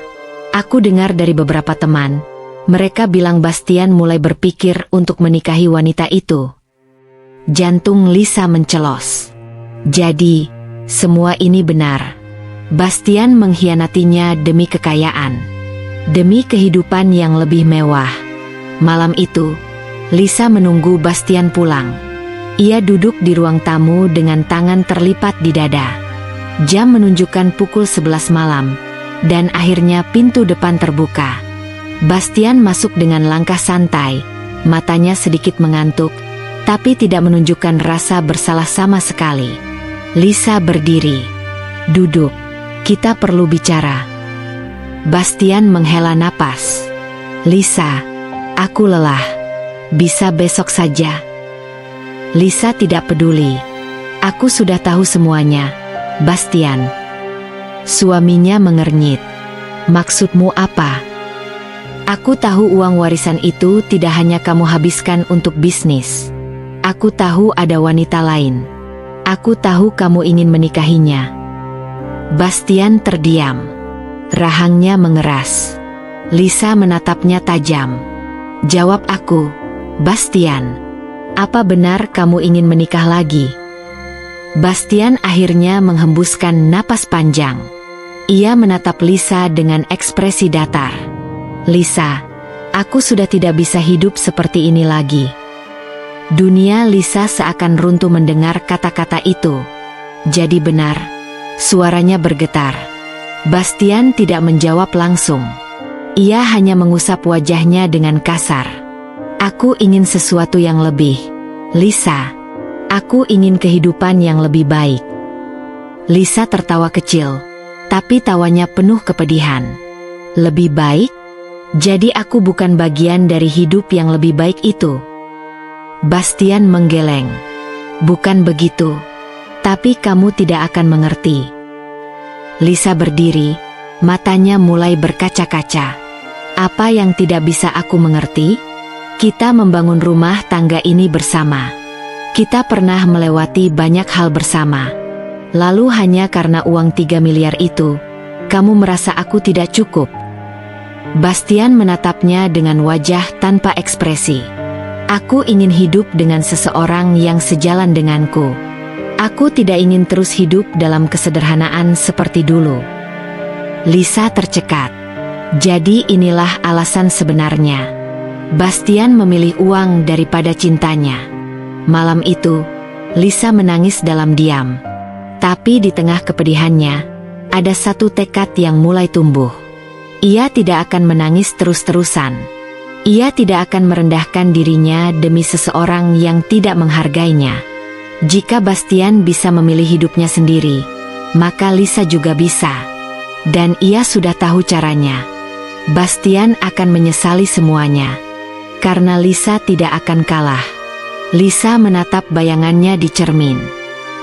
"Aku dengar dari beberapa teman, mereka bilang Bastian mulai berpikir untuk menikahi wanita itu." Jantung Lisa mencelos. Jadi, semua ini benar. Bastian mengkhianatinya demi kekayaan, demi kehidupan yang lebih mewah. Malam itu, Lisa menunggu Bastian pulang. Ia duduk di ruang tamu dengan tangan terlipat di dada. Jam menunjukkan pukul 11 malam, dan akhirnya pintu depan terbuka. Bastian masuk dengan langkah santai, matanya sedikit mengantuk, tapi tidak menunjukkan rasa bersalah sama sekali. Lisa berdiri. "Duduk, kita perlu bicara." Bastian menghela napas. "Lisa, aku lelah. Bisa besok saja?" Lisa tidak peduli. "Aku sudah tahu semuanya, Bastian." Suaminya mengernyit. "Maksudmu apa?" "Aku tahu uang warisan itu tidak hanya kamu habiskan untuk bisnis. Aku tahu ada wanita lain. Aku tahu kamu ingin menikahinya." Bastian terdiam. Rahangnya mengeras. Lisa menatapnya tajam. "Jawab aku, Bastian. Apa benar kamu ingin menikah lagi?" Bastian akhirnya menghembuskan napas panjang. Ia menatap Lisa dengan ekspresi datar. "Lisa, aku sudah tidak bisa hidup seperti ini lagi." Dunia Lisa seakan runtuh mendengar kata-kata itu. "Jadi benar?" Suaranya bergetar. Bastian tidak menjawab langsung. Ia hanya mengusap wajahnya dengan kasar. "Aku ingin sesuatu yang lebih, Lisa. Aku ingin kehidupan yang lebih baik." Lisa tertawa kecil, tapi tawanya penuh kepedihan. "Lebih baik? Jadi aku bukan bagian dari hidup yang lebih baik itu?" Bastian menggeleng. "Bukan begitu. Tapi kamu tidak akan mengerti." Lisa berdiri, matanya mulai berkaca-kaca. "Apa yang tidak bisa aku mengerti? Kita membangun rumah tangga ini bersama. Kita pernah melewati banyak hal bersama. Lalu hanya karena uang 3 miliar itu, kamu merasa aku tidak cukup?" Bastian menatapnya dengan wajah tanpa ekspresi. "Aku ingin hidup dengan seseorang yang sejalan denganku. Aku tidak ingin terus hidup dalam kesederhanaan seperti dulu." Lisa tercekat. Jadi inilah alasan sebenarnya. Bastian memilih uang daripada cintanya. Malam itu, Lisa menangis dalam diam. Tapi di tengah kepedihannya, ada satu tekad yang mulai tumbuh. Ia tidak akan menangis terus-terusan. Ia tidak akan merendahkan dirinya demi seseorang yang tidak menghargainya. Jika Bastian bisa memilih hidupnya sendiri, maka Lisa juga bisa. Dan ia sudah tahu caranya. Bastian akan menyesali semuanya. Karena Lisa tidak akan kalah. Lisa menatap bayangannya di cermin.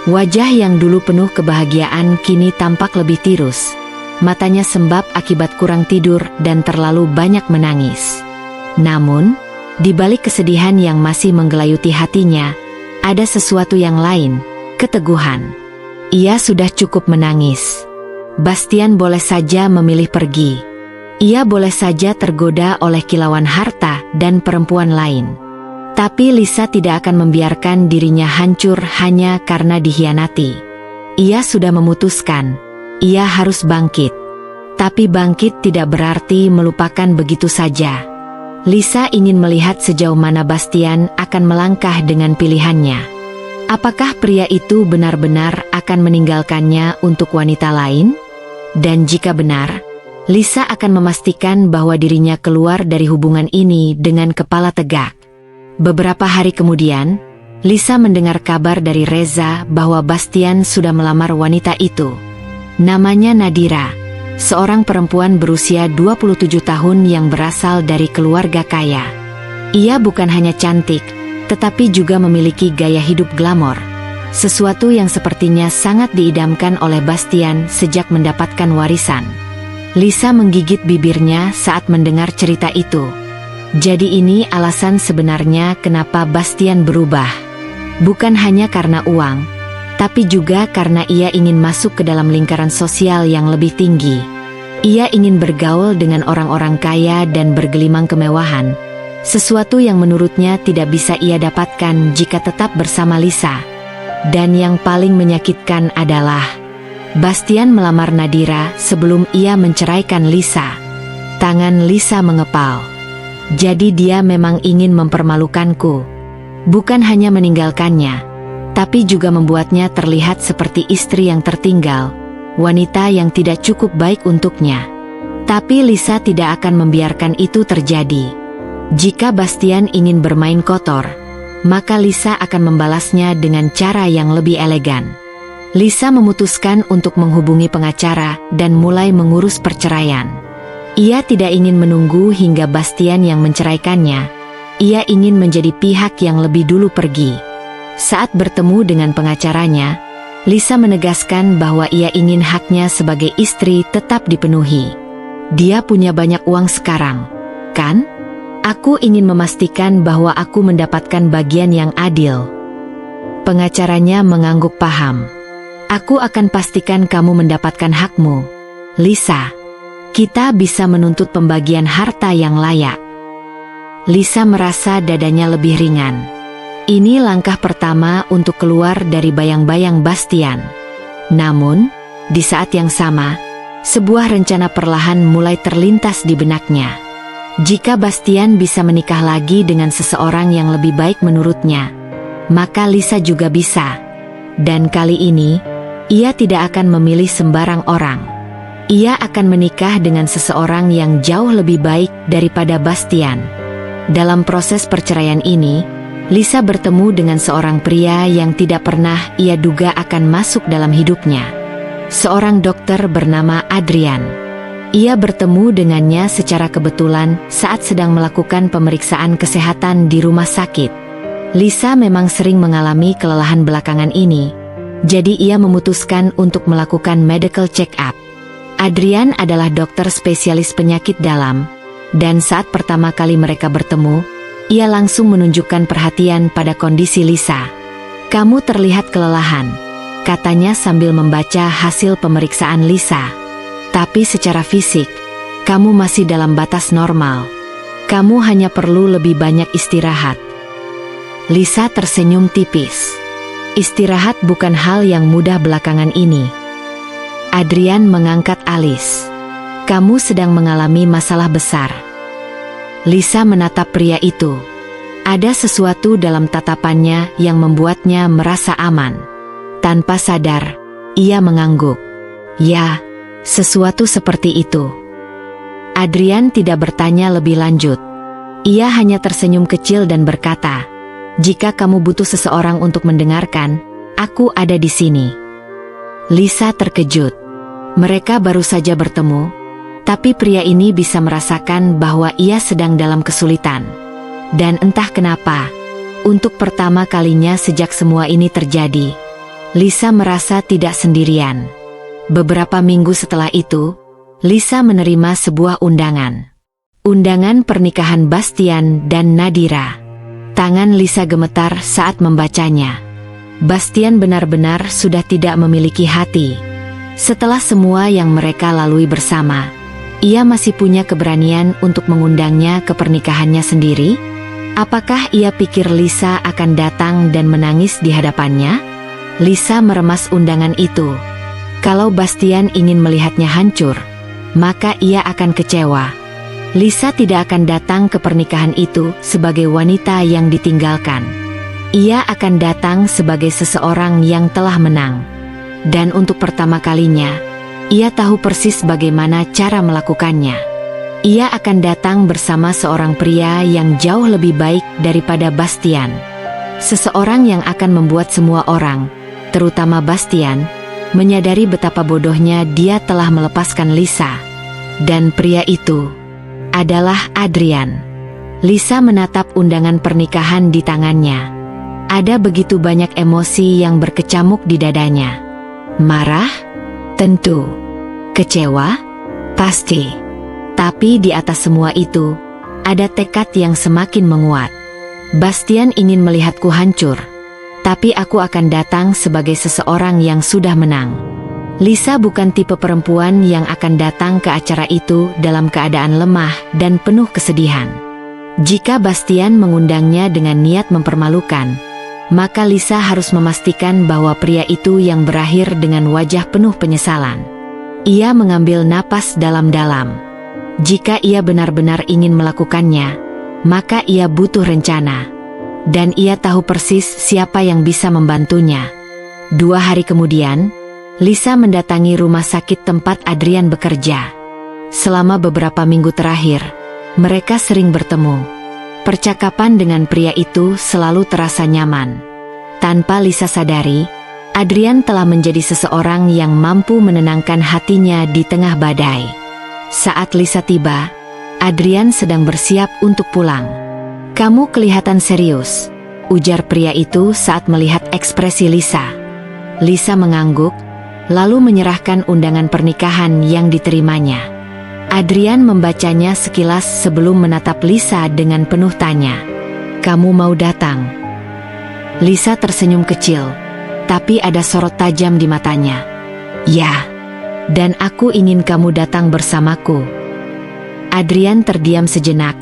Wajah yang dulu penuh kebahagiaan kini tampak lebih tirus. Matanya sembab akibat kurang tidur dan terlalu banyak menangis. Namun, di balik kesedihan yang masih menggelayuti hatinya, ada sesuatu yang lain, keteguhan. Ia sudah cukup menangis. Bastian boleh saja memilih pergi. Ia boleh saja tergoda oleh kilauan harta dan perempuan lain. Tapi Lisa tidak akan membiarkan dirinya hancur hanya karena dikhianati. Ia sudah memutuskan, ia harus bangkit. Tapi bangkit tidak berarti melupakan begitu saja. Lisa ingin melihat sejauh mana Bastian akan melangkah dengan pilihannya. Apakah pria itu benar-benar akan meninggalkannya untuk wanita lain? Dan jika benar, Lisa akan memastikan bahwa dirinya keluar dari hubungan ini dengan kepala tegak. Beberapa hari kemudian, Lisa mendengar kabar dari Reza bahwa Bastian sudah melamar wanita itu. Namanya Nadira, seorang perempuan berusia 27 tahun yang berasal dari keluarga kaya. Ia bukan hanya cantik, tetapi juga memiliki gaya hidup glamor. Sesuatu yang sepertinya sangat diidamkan oleh Bastian sejak mendapatkan warisan. Lisa menggigit bibirnya saat mendengar cerita itu. Jadi ini alasan sebenarnya kenapa Bastian berubah. Bukan hanya karena uang, tapi juga karena ia ingin masuk ke dalam lingkaran sosial yang lebih tinggi. Ia ingin bergaul dengan orang-orang kaya dan bergelimang kemewahan, sesuatu yang menurutnya tidak bisa ia dapatkan jika tetap bersama Lisa. Dan yang paling menyakitkan adalah Bastian melamar Nadira sebelum ia menceraikan Lisa. Tangan Lisa mengepal. Jadi dia memang ingin mempermalukanku. Bukan hanya meninggalkannya, tapi juga membuatnya terlihat seperti istri yang tertinggal, wanita yang tidak cukup baik untuknya. Tapi Lisa tidak akan membiarkan itu terjadi. Jika Bastian ingin bermain kotor, maka Lisa akan membalasnya dengan cara yang lebih elegan. Lisa memutuskan untuk menghubungi pengacara dan mulai mengurus perceraian. Ia tidak ingin menunggu hingga Bastian yang menceraikannya. Ia ingin menjadi pihak yang lebih dulu pergi. Saat bertemu dengan pengacaranya, Lisa menegaskan bahwa ia ingin haknya sebagai istri tetap dipenuhi. Dia punya banyak uang sekarang, kan? Aku ingin memastikan bahwa aku mendapatkan bagian yang adil. Pengacaranya mengangguk paham. Aku akan pastikan kamu mendapatkan hakmu, Lisa. Kita bisa menuntut pembagian harta yang layak. Lisa merasa dadanya lebih ringan. Ini langkah pertama untuk keluar dari bayang-bayang Bastian. Namun, di saat yang sama, Sebuah rencana perlahan mulai terlintas di benaknya. Jika Bastian bisa menikah lagi dengan seseorang yang lebih baik menurutnya, maka Lisa juga bisa. Dan kali ini, ia tidak akan memilih sembarang orang. Ia akan menikah dengan seseorang yang jauh lebih baik daripada Bastian. Dalam proses perceraian ini, Lisa bertemu dengan seorang pria yang tidak pernah ia duga akan masuk dalam hidupnya. Seorang dokter bernama Adrian. Ia bertemu dengannya secara kebetulan saat sedang melakukan pemeriksaan kesehatan di rumah sakit. Lisa memang sering mengalami kelelahan belakangan ini, jadi ia memutuskan untuk melakukan medical check-up. Adrian adalah dokter spesialis penyakit dalam, dan saat pertama kali mereka bertemu, ia langsung menunjukkan perhatian pada kondisi Lisa. "Kamu terlihat kelelahan," katanya sambil membaca hasil pemeriksaan Lisa. "Tapi secara fisik, kamu masih dalam batas normal. Kamu hanya perlu lebih banyak istirahat." Lisa tersenyum tipis. Istirahat bukan hal yang mudah belakangan ini. Adrian mengangkat alis. "Kamu sedang mengalami masalah besar." Lisa menatap pria itu. Ada sesuatu dalam tatapannya yang membuatnya merasa aman. Tanpa sadar, ia mengangguk. "Ya, sesuatu seperti itu." Adrian tidak bertanya lebih lanjut. Ia hanya tersenyum kecil dan berkata, "Jika kamu butuh seseorang untuk mendengarkan, aku ada di sini." Lisa terkejut. Mereka baru saja bertemu, tapi pria ini bisa merasakan bahwa ia sedang dalam kesulitan. Dan entah kenapa, untuk pertama kalinya sejak semua ini terjadi, Lisa merasa tidak sendirian. Beberapa minggu setelah itu, Lisa menerima sebuah undangan. Undangan pernikahan Bastian dan Nadira. Tangan Lisa gemetar saat membacanya. Bastian benar-benar sudah tidak memiliki hati. Setelah semua yang mereka lalui bersama, ia masih punya keberanian untuk mengundangnya ke pernikahannya sendiri? Apakah ia pikir Lisa akan datang dan menangis di hadapannya? Lisa meremas undangan itu. Kalau Bastian ingin melihatnya hancur, maka ia akan kecewa. Lisa tidak akan datang ke pernikahan itu sebagai wanita yang ditinggalkan. Ia akan datang sebagai seseorang yang telah menang. Dan untuk pertama kalinya, ia tahu persis bagaimana cara melakukannya. Ia akan datang bersama seorang pria yang jauh lebih baik daripada Bastian. Seseorang yang akan membuat semua orang, terutama Bastian, menyadari betapa bodohnya dia telah melepaskan Lisa. Dan pria itu adalah Adrian. Lisa menatap undangan pernikahan di tangannya. Ada begitu banyak emosi yang berkecamuk di dadanya. Marah? Tentu. Kecewa? Pasti. Tapi di atas semua itu, ada tekad yang semakin menguat. Bastian ingin melihatku hancur, tapi aku akan datang sebagai seseorang yang sudah menang. Lisa bukan tipe perempuan yang akan datang ke acara itu dalam keadaan lemah dan penuh kesedihan. Jika Bastian mengundangnya dengan niat mempermalukan, maka Lisa harus memastikan bahwa pria itu yang berakhir dengan wajah penuh penyesalan. Ia mengambil napas dalam-dalam. Jika ia benar-benar ingin melakukannya, maka ia butuh rencana. Dan ia tahu persis siapa yang bisa membantunya. 2 hari kemudian, Lisa mendatangi rumah sakit tempat Adrian bekerja. Selama beberapa minggu terakhir, mereka sering bertemu. Percakapan dengan pria itu selalu terasa nyaman. Tanpa Lisa sadari, Adrian telah menjadi seseorang yang mampu menenangkan hatinya di tengah badai. Saat Lisa tiba, Adrian sedang bersiap untuk pulang. "Kamu kelihatan serius," ujar pria itu saat melihat ekspresi Lisa. Lisa mengangguk, lalu menyerahkan undangan pernikahan yang diterimanya. Adrian membacanya sekilas sebelum menatap Lisa dengan penuh tanya. "Kamu mau datang?" Lisa tersenyum kecil, tapi ada sorot tajam di matanya. "Ya, dan aku ingin kamu datang bersamaku." Adrian terdiam sejenak,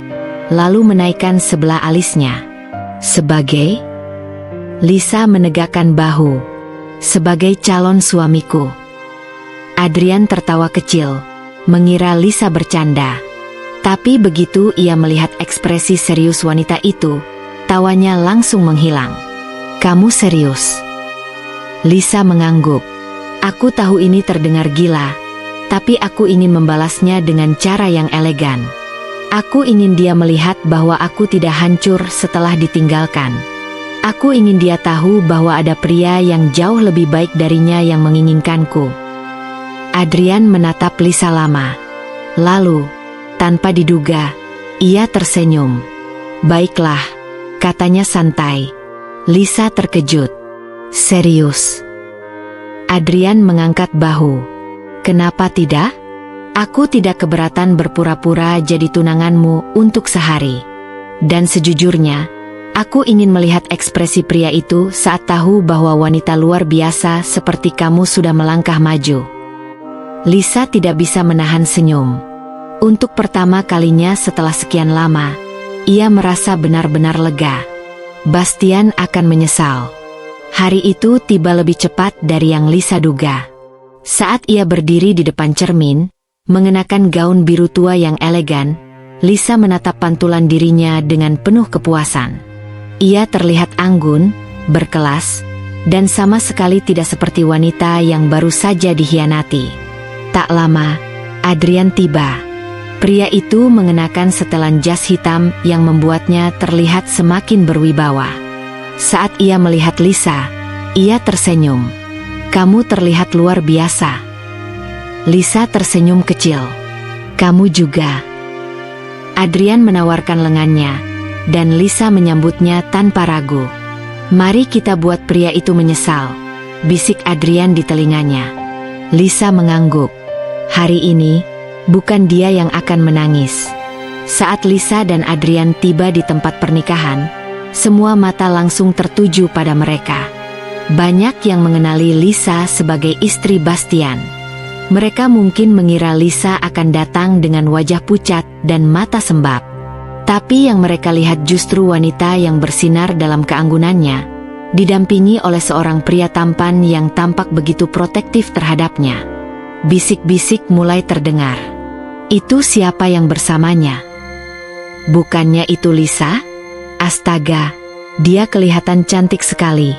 lalu menaikkan sebelah alisnya. "Sebagai?" Lisa menegakkan bahu. "Sebagai calon suamiku." Adrian tertawa kecil, mengira Lisa bercanda. Tapi begitu ia melihat ekspresi serius wanita itu, tawanya langsung menghilang. "Kamu serius?" Lisa mengangguk. "Aku tahu ini terdengar gila, tapi aku ingin membalasnya dengan cara yang elegan. Aku ingin dia melihat bahwa aku tidak hancur setelah ditinggalkan. Aku ingin dia tahu bahwa ada pria yang jauh lebih baik darinya yang menginginkanku." Adrian menatap Lisa lama. Lalu, tanpa diduga, ia tersenyum. "Baiklah," katanya santai. Lisa terkejut. "Serius?" Adrian mengangkat bahu. "Kenapa tidak? Aku tidak keberatan berpura-pura jadi tunanganmu untuk sehari. Dan sejujurnya, aku ingin melihat ekspresi pria itu saat tahu bahwa wanita luar biasa seperti kamu sudah melangkah maju." Lisa tidak bisa menahan senyum. Untuk pertama kalinya setelah sekian lama, ia merasa benar-benar lega. Bastian akan menyesal. Hari itu tiba lebih cepat dari yang Lisa duga. Saat ia berdiri di depan cermin, mengenakan gaun biru tua yang elegan, Lisa menatap pantulan dirinya dengan penuh kepuasan. Ia terlihat anggun, berkelas, dan sama sekali tidak seperti wanita yang baru saja dihianati. Tak lama, Adrian tiba. Pria itu mengenakan setelan jas hitam yang membuatnya terlihat semakin berwibawa. Saat ia melihat Lisa, ia tersenyum. "Kamu terlihat luar biasa." Lisa tersenyum kecil. "Kamu juga." Adrian menawarkan lengannya, dan Lisa menyambutnya tanpa ragu. "Mari kita buat pria itu menyesal," bisik Adrian di telinganya. Lisa mengangguk. Hari ini, bukan dia yang akan menangis. Saat Lisa dan Adrian tiba di tempat pernikahan, semua mata langsung tertuju pada mereka. Banyak yang mengenali Lisa sebagai istri Bastian. Mereka mungkin mengira Lisa akan datang dengan wajah pucat dan mata sembab. Tapi yang mereka lihat justru wanita yang bersinar dalam keanggunannya, didampingi oleh seorang pria tampan yang tampak begitu protektif terhadapnya. Bisik-bisik mulai terdengar. "Itu siapa yang bersamanya? Bukannya itu Lisa? Astaga, dia kelihatan cantik sekali.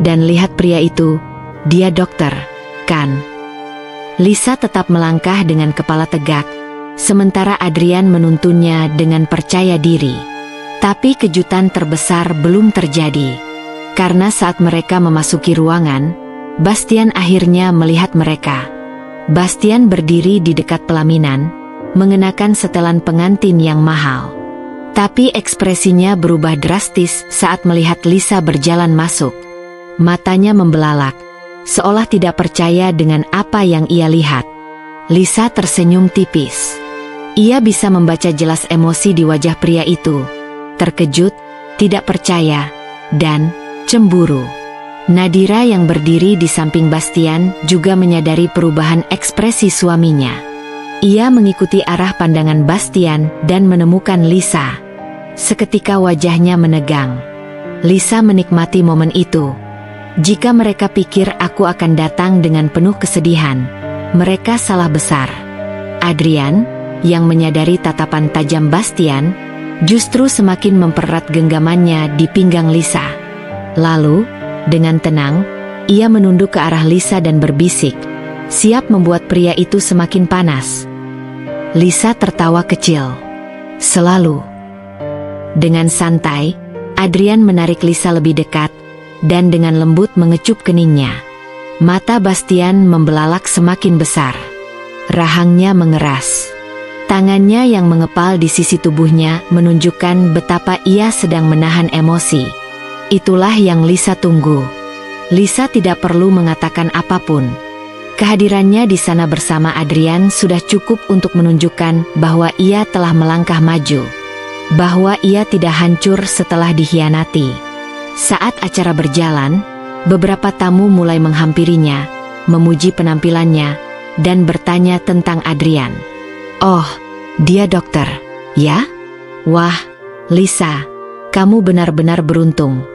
Dan lihat pria itu, dia dokter, kan?" Lisa tetap melangkah dengan kepala tegak, sementara Adrian menuntunnya dengan percaya diri. Tapi kejutan terbesar belum terjadi. Karena saat mereka memasuki ruangan, Bastian akhirnya melihat mereka. Bastian berdiri di dekat pelaminan, mengenakan setelan pengantin yang mahal. Tapi ekspresinya berubah drastis saat melihat Lisa berjalan masuk. Matanya membelalak, seolah tidak percaya dengan apa yang ia lihat. Lisa tersenyum tipis. Ia bisa membaca jelas emosi di wajah pria itu. Terkejut, tidak percaya, dan cemburu. Nadira yang berdiri di samping Bastian juga menyadari perubahan ekspresi suaminya. Ia mengikuti arah pandangan Bastian dan menemukan Lisa. Seketika wajahnya menegang. Lisa menikmati momen itu. Jika mereka pikir aku akan datang dengan penuh kesedihan, mereka salah besar. Adrian, yang menyadari tatapan tajam Bastian, justru semakin mempererat genggamannya di pinggang Lisa. Lalu, dengan tenang, ia menunduk ke arah Lisa dan berbisik, siap membuat pria itu semakin panas. Lisa tertawa kecil. Selalu. Dengan santai, Adrian menarik Lisa lebih dekat, dan dengan lembut mengecup keningnya. Mata Bastian membelalak semakin besar. Rahangnya mengeras. Tangannya yang mengepal di sisi tubuhnya menunjukkan betapa ia sedang menahan emosi. Itulah yang Lisa tunggu. Lisa tidak perlu mengatakan apapun. Kehadirannya di sana bersama Adrian sudah cukup untuk menunjukkan bahwa ia telah melangkah maju. Bahwa ia tidak hancur setelah dikhianati. Saat acara berjalan, beberapa tamu mulai menghampirinya, memuji penampilannya, dan bertanya tentang Adrian. "Oh, dia dokter, ya? Wah, Lisa, kamu benar-benar beruntung.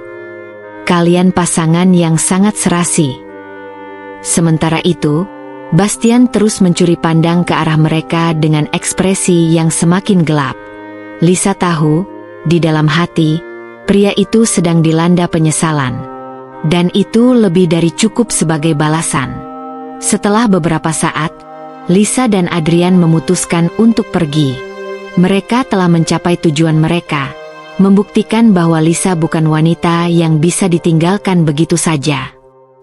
Kalian pasangan yang sangat serasi." Sementara itu, Bastian terus mencuri pandang ke arah mereka dengan ekspresi yang semakin gelap. Lisa tahu, di dalam hati, pria itu sedang dilanda penyesalan. Dan itu lebih dari cukup sebagai balasan. Setelah beberapa saat, Lisa dan Adrian memutuskan untuk pergi. Mereka telah mencapai tujuan mereka, membuktikan bahwa Lisa bukan wanita yang bisa ditinggalkan begitu saja.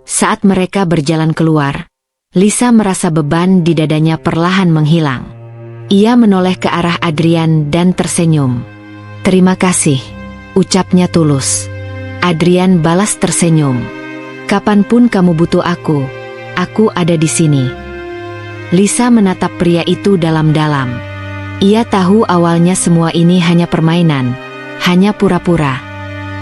Saat mereka berjalan keluar, Lisa merasa beban di dadanya perlahan menghilang. Ia menoleh ke arah Adrian dan tersenyum. "Terima kasih," ucapnya tulus. Adrian balas tersenyum. "Kapanpun kamu butuh aku ada di sini." Lisa menatap pria itu dalam-dalam. Ia tahu awalnya semua ini hanya permainan, hanya pura-pura.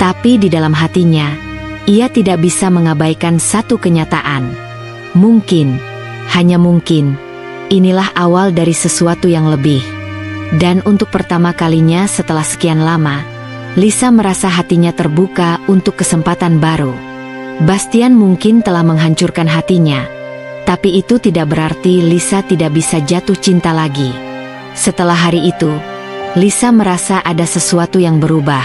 Tapi di dalam hatinya, ia tidak bisa mengabaikan satu kenyataan. Mungkin, hanya mungkin, inilah awal dari sesuatu yang lebih. Dan untuk pertama kalinya setelah sekian lama, Lisa merasa hatinya terbuka untuk kesempatan baru. Bastian mungkin telah menghancurkan hatinya, tapi itu tidak berarti Lisa tidak bisa jatuh cinta lagi. Setelah hari itu, Lisa merasa ada sesuatu yang berubah.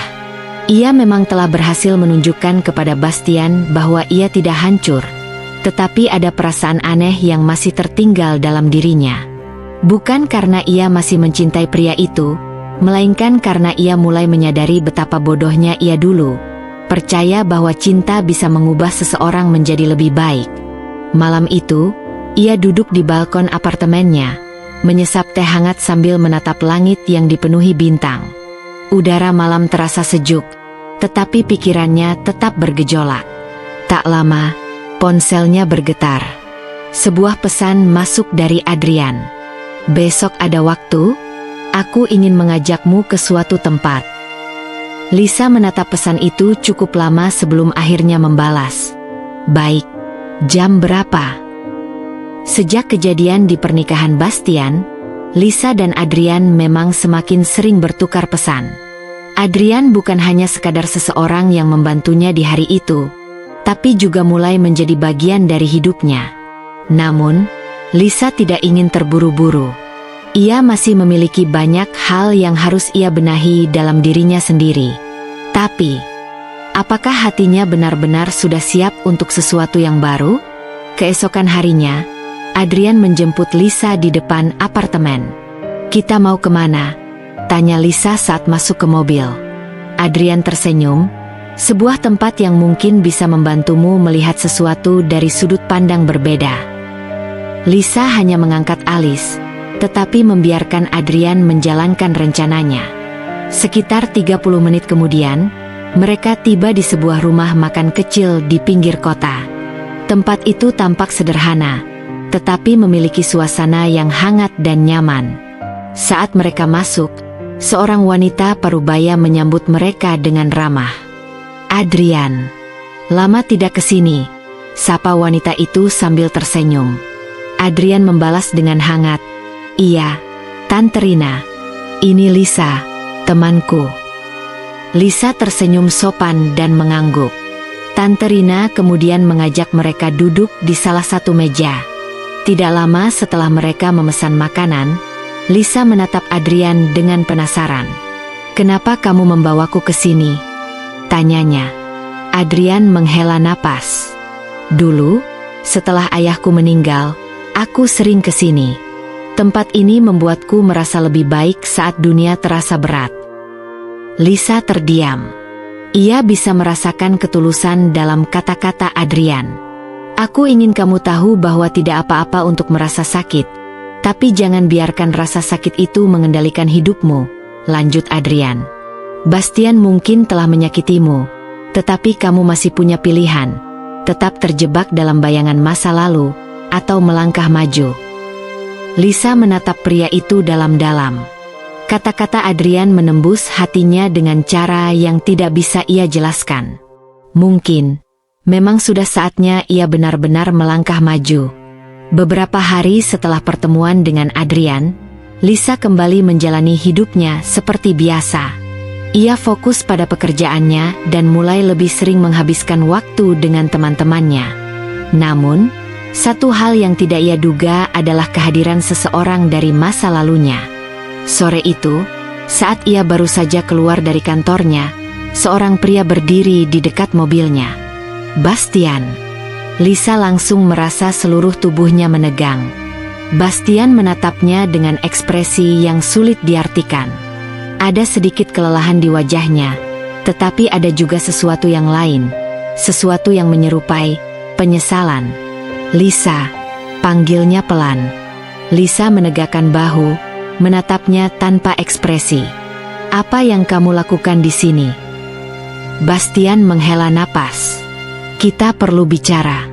Ia memang telah berhasil menunjukkan kepada Bastian bahwa ia tidak hancur. Tetapi ada perasaan aneh yang masih tertinggal dalam dirinya. Bukan karena ia masih mencintai pria itu, melainkan karena ia mulai menyadari betapa bodohnya ia dulu. Percaya bahwa cinta bisa mengubah seseorang menjadi lebih baik. Malam itu, ia duduk di balkon apartemennya, menyesap teh hangat sambil menatap langit yang dipenuhi bintang. Udara malam terasa sejuk, tetapi pikirannya tetap bergejolak. Tak lama, ponselnya bergetar. Sebuah pesan masuk dari Adrian. "Besok ada waktu? Aku ingin mengajakmu ke suatu tempat." Lisa menatap pesan itu cukup lama sebelum akhirnya membalas. "Baik, jam berapa?" Sejak kejadian di pernikahan Bastian, Lisa dan Adrian memang semakin sering bertukar pesan. Adrian bukan hanya sekadar seseorang yang membantunya di hari itu, tapi juga mulai menjadi bagian dari hidupnya. Namun, Lisa tidak ingin terburu-buru. Ia masih memiliki banyak hal yang harus ia benahi dalam dirinya sendiri. Tapi, apakah hatinya benar-benar sudah siap untuk sesuatu yang baru? Keesokan harinya, Adrian menjemput Lisa di depan apartemen. "Kita mau kemana?" tanya Lisa saat masuk ke mobil. Adrian tersenyum. "Sebuah tempat yang mungkin bisa membantumu melihat sesuatu dari sudut pandang berbeda." Lisa hanya mengangkat alis, tetapi membiarkan Adrian menjalankan rencananya. Sekitar 30 menit kemudian, mereka tiba di sebuah rumah makan kecil di pinggir kota. Tempat itu tampak sederhana, tetapi memiliki suasana yang hangat dan nyaman. Saat mereka masuk, seorang wanita parubaya menyambut mereka dengan ramah. "Adrian, lama tidak kesini," sapa wanita itu sambil tersenyum. Adrian membalas dengan hangat, "Iya, Tante Rina. Ini Lisa, temanku." Lisa tersenyum sopan dan mengangguk. Tante Rina kemudian mengajak mereka duduk di salah satu meja. Tidak lama setelah mereka memesan makanan, Lisa menatap Adrian dengan penasaran. "Kenapa kamu membawaku ke sini?" tanyanya. Adrian menghela napas. "Dulu, setelah ayahku meninggal, aku sering ke sini. Tempat ini membuatku merasa lebih baik saat dunia terasa berat." Lisa terdiam. Ia bisa merasakan ketulusan dalam kata-kata Adrian. "Aku ingin kamu tahu bahwa tidak apa-apa untuk merasa sakit, tapi jangan biarkan rasa sakit itu mengendalikan hidupmu," lanjut Adrian. "Bastian mungkin telah menyakitimu, tetapi kamu masih punya pilihan, tetap terjebak dalam bayangan masa lalu, atau melangkah maju." Lisa menatap pria itu dalam-dalam. Kata-kata Adrian menembus hatinya dengan cara yang tidak bisa ia jelaskan. Mungkin, memang sudah saatnya ia benar-benar melangkah maju. Beberapa hari setelah pertemuan dengan Adrian, Lisa kembali menjalani hidupnya seperti biasa. Ia fokus pada pekerjaannya dan mulai lebih sering menghabiskan waktu dengan teman-temannya. Namun, Satu hal yang tidak ia duga adalah kehadiran seseorang dari masa lalunya. Sore itu, saat ia baru saja keluar dari kantornya, seorang pria berdiri di dekat mobilnya. Bastian. Lisa langsung merasa seluruh tubuhnya menegang. Bastian menatapnya dengan ekspresi yang sulit diartikan. Ada sedikit kelelahan di wajahnya, tetapi ada juga sesuatu yang lain, sesuatu yang menyerupai penyesalan. Lisa, panggilnya pelan. Lisa menegakkan bahu, menatapnya tanpa ekspresi. Apa yang kamu lakukan di sini? Bastian menghela napas. Kita perlu bicara.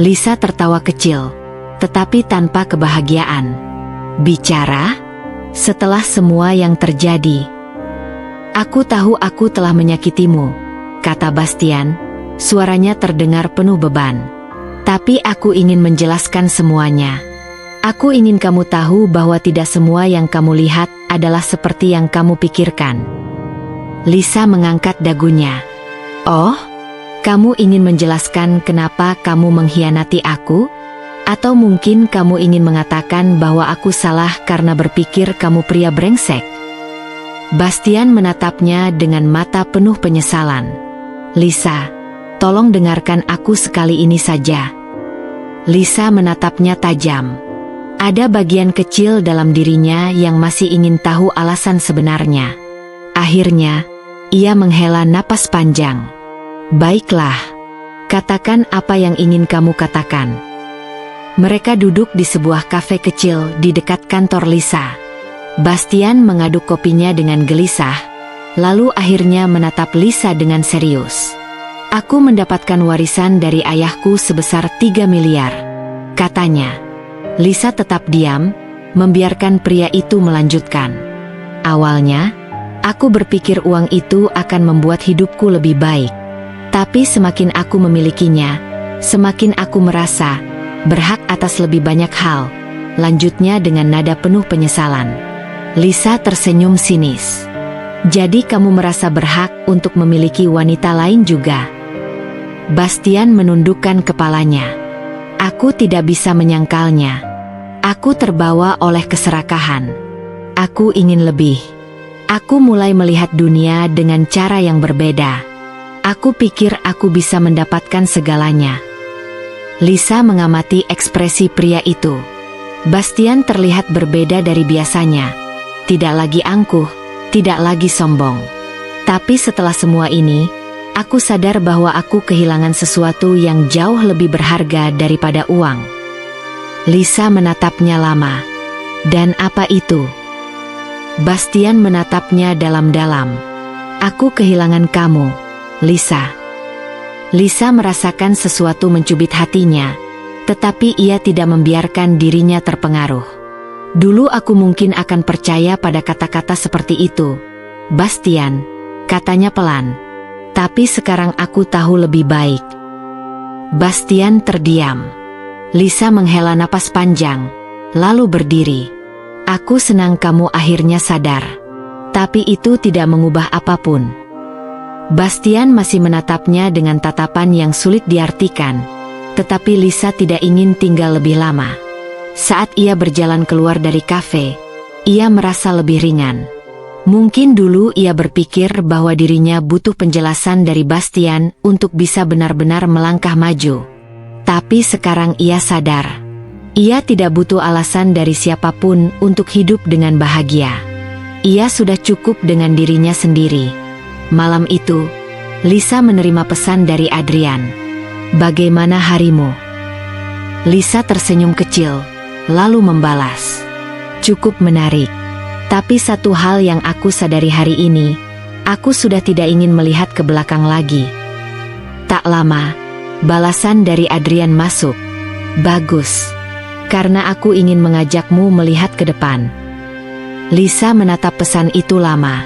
Lisa tertawa kecil, tetapi tanpa kebahagiaan. Bicara? Setelah semua yang terjadi. Aku tahu aku telah menyakitimu, kata Bastian, suaranya terdengar penuh beban. Tapi aku ingin menjelaskan semuanya. Aku ingin kamu tahu bahwa tidak semua yang kamu lihat adalah seperti yang kamu pikirkan. Lisa mengangkat dagunya. Oh, kamu ingin menjelaskan kenapa kamu mengkhianati aku? Atau mungkin kamu ingin mengatakan bahwa aku salah karena berpikir kamu pria brengsek? Bastian menatapnya dengan mata penuh penyesalan. Lisa, tolong dengarkan aku sekali ini saja. Lisa menatapnya tajam. Ada bagian kecil dalam dirinya yang masih ingin tahu alasan sebenarnya. Akhirnya, ia menghela napas panjang. Baiklah, katakan apa yang ingin kamu katakan. Mereka duduk di sebuah kafe kecil di dekat kantor Lisa. Bastian mengaduk kopinya dengan gelisah, lalu akhirnya menatap Lisa dengan serius. Aku mendapatkan warisan dari ayahku sebesar 3 miliar, katanya. Lisa tetap diam, membiarkan pria itu melanjutkan. Awalnya, aku berpikir uang itu akan membuat hidupku lebih baik. Tapi semakin aku memilikinya, semakin aku merasa berhak atas lebih banyak hal, lanjutnya dengan nada penuh penyesalan. Lisa tersenyum sinis. Jadi kamu merasa berhak untuk memiliki wanita lain juga? Bastian menundukkan kepalanya. Aku tidak bisa menyangkalnya. Aku terbawa oleh keserakahan. Aku ingin lebih. Aku mulai melihat dunia dengan cara yang berbeda. Aku pikir aku bisa mendapatkan segalanya. Lisa mengamati ekspresi pria itu. Bastian terlihat berbeda dari biasanya. Tidak lagi angkuh, tidak lagi sombong. Tapi setelah semua ini, aku sadar bahwa aku kehilangan sesuatu yang jauh lebih berharga daripada uang. Lisa menatapnya lama. Dan apa itu? Bastian menatapnya dalam-dalam. Aku kehilangan kamu, Lisa. Lisa merasakan sesuatu mencubit hatinya, tetapi ia tidak membiarkan dirinya terpengaruh. Dulu aku mungkin akan percaya pada kata-kata seperti itu, Bastian, katanya pelan. Tapi sekarang aku tahu lebih baik. Bastian terdiam. Lisa menghela napas panjang, lalu berdiri. Aku senang kamu akhirnya sadar. Tapi itu tidak mengubah apapun. Bastian masih menatapnya dengan tatapan yang sulit diartikan, tetapi Lisa tidak ingin tinggal lebih lama. Saat ia berjalan keluar dari kafe, ia merasa lebih ringan. Mungkin dulu ia berpikir bahwa dirinya butuh penjelasan dari Bastian untuk bisa benar-benar melangkah maju. Tapi sekarang ia sadar, ia tidak butuh alasan dari siapapun untuk hidup dengan bahagia. Ia sudah cukup dengan dirinya sendiri. Malam itu, Lisa menerima pesan dari Adrian. Bagaimana harimu? Lisa tersenyum kecil, lalu membalas. Cukup menarik. Tapi satu hal yang aku sadari hari ini, aku sudah tidak ingin melihat ke belakang lagi. Tak lama, balasan dari Adrian masuk. Bagus. Karena aku ingin mengajakmu melihat ke depan. Lisa menatap pesan itu lama.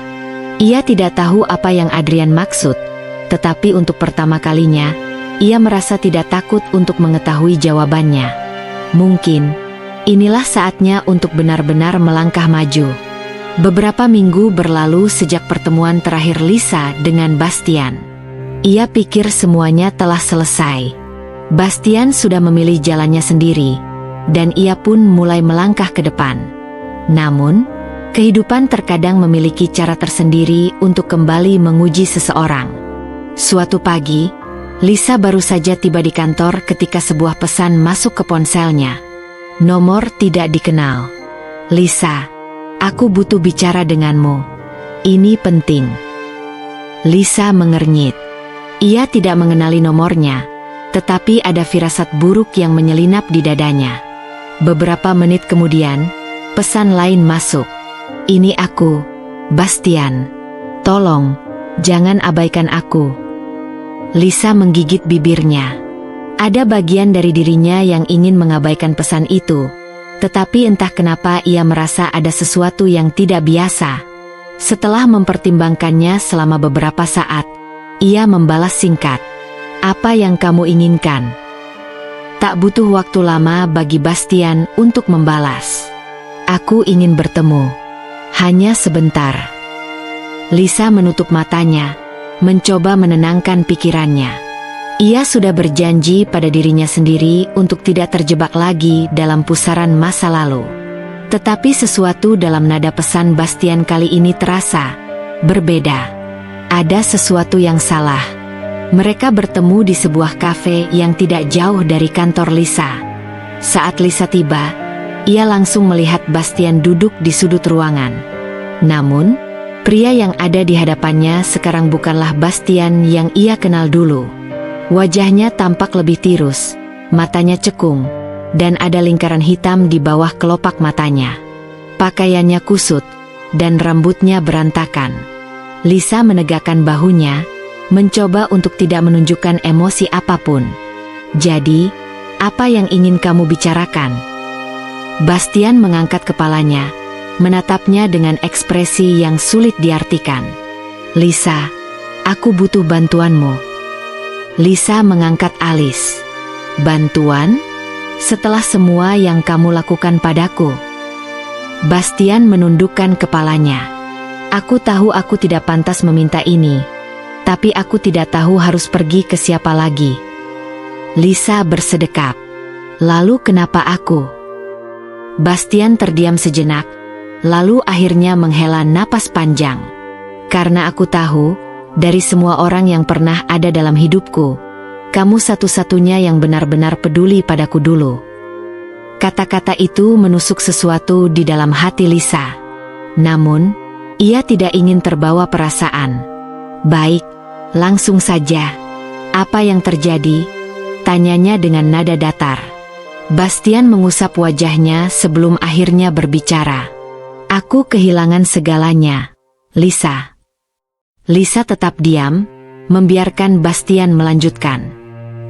Ia tidak tahu apa yang Adrian maksud, tetapi untuk pertama kalinya, ia merasa tidak takut untuk mengetahui jawabannya. Mungkin, inilah saatnya untuk benar-benar melangkah maju. Beberapa minggu berlalu sejak pertemuan terakhir Lisa dengan Bastian. Ia pikir semuanya telah selesai. Bastian sudah memilih jalannya sendiri, dan ia pun mulai melangkah ke depan. Namun, kehidupan terkadang memiliki cara tersendiri untuk kembali menguji seseorang. Suatu pagi, Lisa baru saja tiba di kantor ketika sebuah pesan masuk ke ponselnya. Nomor tidak dikenal. "Lisa, aku butuh bicara denganmu. Ini penting." Lisa mengernyit. Ia tidak mengenali nomornya, tetapi ada firasat buruk yang menyelinap di dadanya. Beberapa menit kemudian, pesan lain masuk. "Ini aku, Bastian. Tolong, jangan abaikan aku." Lisa menggigit bibirnya. Ada bagian dari dirinya yang ingin mengabaikan pesan itu, tetapi entah kenapa ia merasa ada sesuatu yang tidak biasa. Setelah mempertimbangkannya selama beberapa saat, ia membalas singkat, "Apa yang kamu inginkan?" Tak butuh waktu lama bagi Bastian untuk membalas. "Aku ingin bertemu. Hanya sebentar." Lisa menutup matanya, mencoba menenangkan pikirannya. Ia sudah berjanji pada dirinya sendiri untuk tidak terjebak lagi dalam pusaran masa lalu. Tetapi sesuatu dalam nada pesan Bastian kali ini terasa berbeda. Ada sesuatu yang salah. Mereka bertemu di sebuah kafe yang tidak jauh dari kantor Lisa. Saat Lisa tiba, ia langsung melihat Bastian duduk di sudut ruangan. Namun, pria yang ada di hadapannya sekarang bukanlah Bastian yang ia kenal dulu. Wajahnya tampak lebih tirus, matanya cekung, dan ada lingkaran hitam di bawah kelopak matanya. Pakaiannya kusut, dan rambutnya berantakan. Lisa menegakkan bahunya, mencoba untuk tidak menunjukkan emosi apapun. "Jadi, apa yang ingin kamu bicarakan?" Bastian mengangkat kepalanya, menatapnya dengan ekspresi yang sulit diartikan. "Lisa, aku butuh bantuanmu." Lisa mengangkat alis. "Bantuan? Setelah semua yang kamu lakukan padaku?" Bastian menundukkan kepalanya. "Aku tahu aku tidak pantas meminta ini, tapi aku tidak tahu harus pergi ke siapa lagi." Lisa bersedekap. "Lalu kenapa aku?" Bastian terdiam sejenak, lalu akhirnya menghela napas panjang. "Karena aku tahu, dari semua orang yang pernah ada dalam hidupku, kamu satu-satunya yang benar-benar peduli padaku dulu." Kata-kata itu menusuk sesuatu di dalam hati Lisa. Namun, ia tidak ingin terbawa perasaan. "Baik, langsung saja. Apa yang terjadi?" tanyanya dengan nada datar. Bastian mengusap wajahnya sebelum akhirnya berbicara. "Aku kehilangan segalanya, Lisa." Lisa tetap diam, membiarkan Bastian melanjutkan.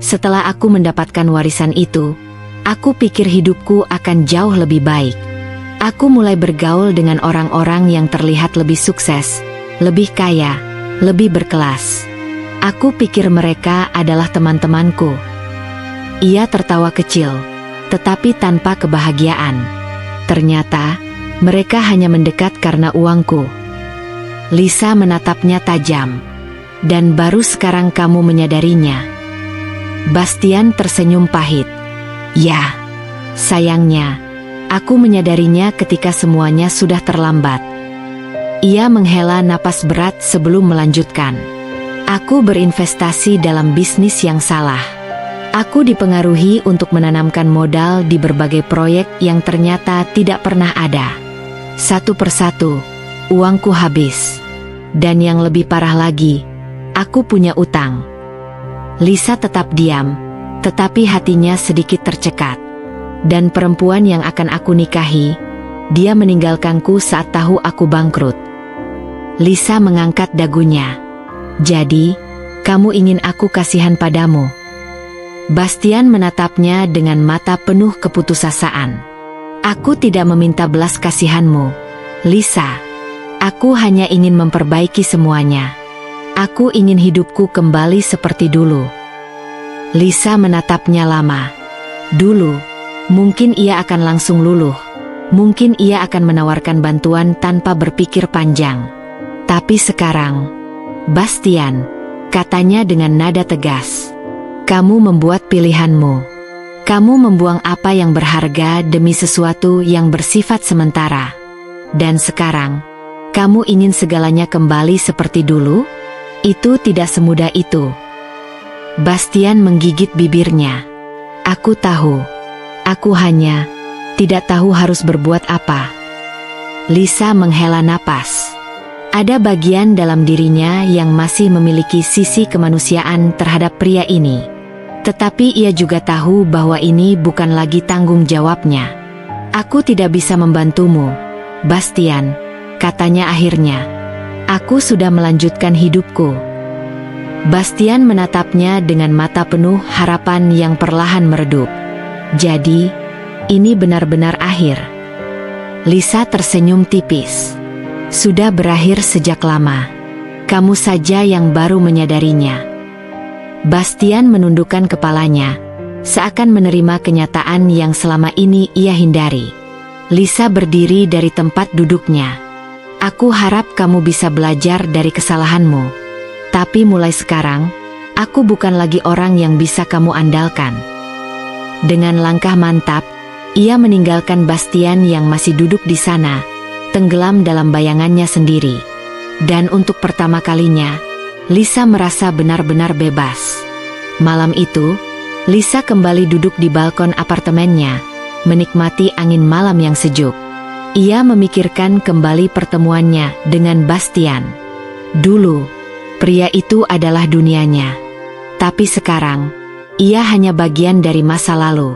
"Setelah aku mendapatkan warisan itu, aku pikir hidupku akan jauh lebih baik. Aku mulai bergaul dengan orang-orang yang terlihat lebih sukses, lebih kaya, lebih berkelas. Aku pikir mereka adalah teman-temanku." Ia tertawa kecil, tetapi tanpa kebahagiaan. "Ternyata, mereka hanya mendekat karena uangku." Lisa menatapnya tajam. "Dan baru sekarang kamu menyadarinya?" Bastian tersenyum pahit. "Ya, sayangnya, aku menyadarinya ketika semuanya sudah terlambat." Ia menghela napas berat sebelum melanjutkan. "Aku berinvestasi dalam bisnis yang salah. Aku dipengaruhi untuk menanamkan modal di berbagai proyek yang ternyata tidak pernah ada. Satu persatu, uangku habis. Dan yang lebih parah lagi, aku punya utang." Lisa tetap diam, tetapi hatinya sedikit tercekat. "Dan perempuan yang akan aku nikahi, dia meninggalkanku saat tahu aku bangkrut." Lisa mengangkat dagunya. "Jadi, kamu ingin aku kasihan padamu?" Bastian menatapnya dengan mata penuh keputusasaan. "Aku tidak meminta belas kasihanmu, Lisa. Aku hanya ingin memperbaiki semuanya. Aku ingin hidupku kembali seperti dulu." Lisa menatapnya lama. Dulu, mungkin ia akan langsung luluh. Mungkin ia akan menawarkan bantuan tanpa berpikir panjang. Tapi sekarang, "Bastian," katanya dengan nada tegas, Kamu membuat pilihanmu. Kamu membuang apa yang berharga demi sesuatu yang bersifat sementara. Dan sekarang, kamu ingin segalanya kembali seperti dulu? Itu tidak semudah itu. Bastian menggigit bibirnya. Aku tahu. Aku hanya tidak tahu harus berbuat apa. Lisa menghela napas. Ada bagian dalam dirinya yang masih memiliki sisi kemanusiaan terhadap pria ini. Tetapi ia juga tahu bahwa ini bukan lagi tanggung jawabnya. Aku tidak bisa membantumu, Bastian, katanya akhirnya. Aku sudah melanjutkan hidupku. Bastian menatapnya dengan mata penuh harapan yang perlahan meredup. Jadi, ini benar-benar akhir. Lisa tersenyum tipis. Sudah berakhir sejak lama. Kamu saja yang baru menyadarinya. Bastian menundukkan kepalanya, seakan menerima kenyataan yang selama ini ia hindari. Lisa berdiri dari tempat duduknya. Aku harap kamu bisa belajar dari kesalahanmu. Tapi mulai sekarang, aku bukan lagi orang yang bisa kamu andalkan. Dengan langkah mantap, ia meninggalkan Bastian yang masih duduk di sana, tenggelam dalam bayangannya sendiri. Dan untuk pertama kalinya, Lisa merasa benar-benar bebas. Malam itu, Lisa kembali duduk di balkon apartemennya, menikmati angin malam yang sejuk. Ia memikirkan kembali pertemuannya dengan Bastian. Dulu, pria itu adalah dunianya. Tapi sekarang, ia hanya bagian dari masa lalu.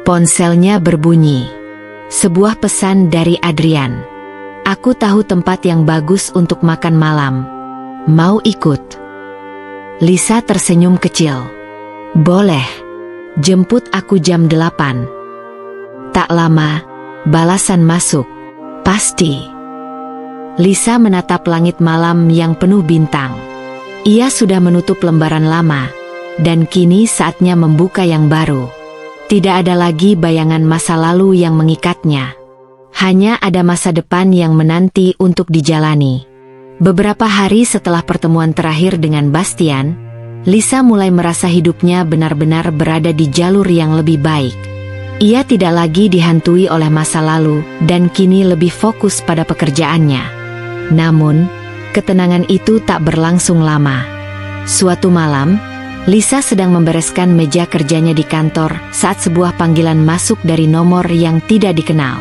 Ponselnya berbunyi. Sebuah pesan dari Adrian. Aku tahu tempat yang bagus untuk makan malam. Mau ikut? Lisa tersenyum kecil. Boleh. Jemput aku jam 8. Tak lama, balasan masuk. Pasti. Lisa menatap langit malam yang penuh bintang. Ia sudah menutup lembaran lama, dan kini saatnya membuka yang baru. Tidak ada lagi bayangan masa lalu yang mengikatnya. Hanya ada masa depan yang menanti untuk dijalani. Beberapa hari setelah pertemuan terakhir dengan Bastian, Lisa mulai merasa hidupnya benar-benar berada di jalur yang lebih baik. Ia tidak lagi dihantui oleh masa lalu dan kini lebih fokus pada pekerjaannya. Namun, ketenangan itu tak berlangsung lama. Suatu malam, Lisa sedang membereskan meja kerjanya di kantor saat sebuah panggilan masuk dari nomor yang tidak dikenal.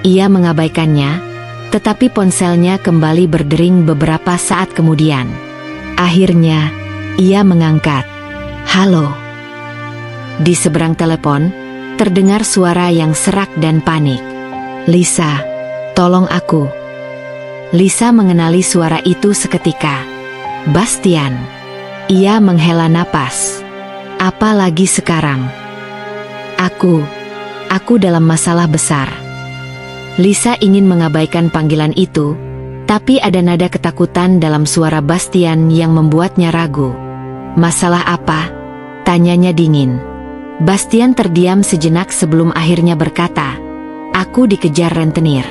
Ia mengabaikannya, tetapi ponselnya kembali berdering beberapa saat kemudian. Akhirnya, ia mengangkat. Halo. Di seberang telepon, terdengar suara yang serak dan panik. Lisa, tolong aku. Lisa mengenali suara itu seketika. Bastian. Ia menghela napas. Apalagi sekarang? Aku dalam masalah besar. Lisa ingin mengabaikan panggilan itu, tapi ada nada ketakutan dalam suara Bastian yang membuatnya ragu. Masalah apa? Tanyanya dingin. Bastian terdiam sejenak sebelum akhirnya berkata, aku dikejar rentenir.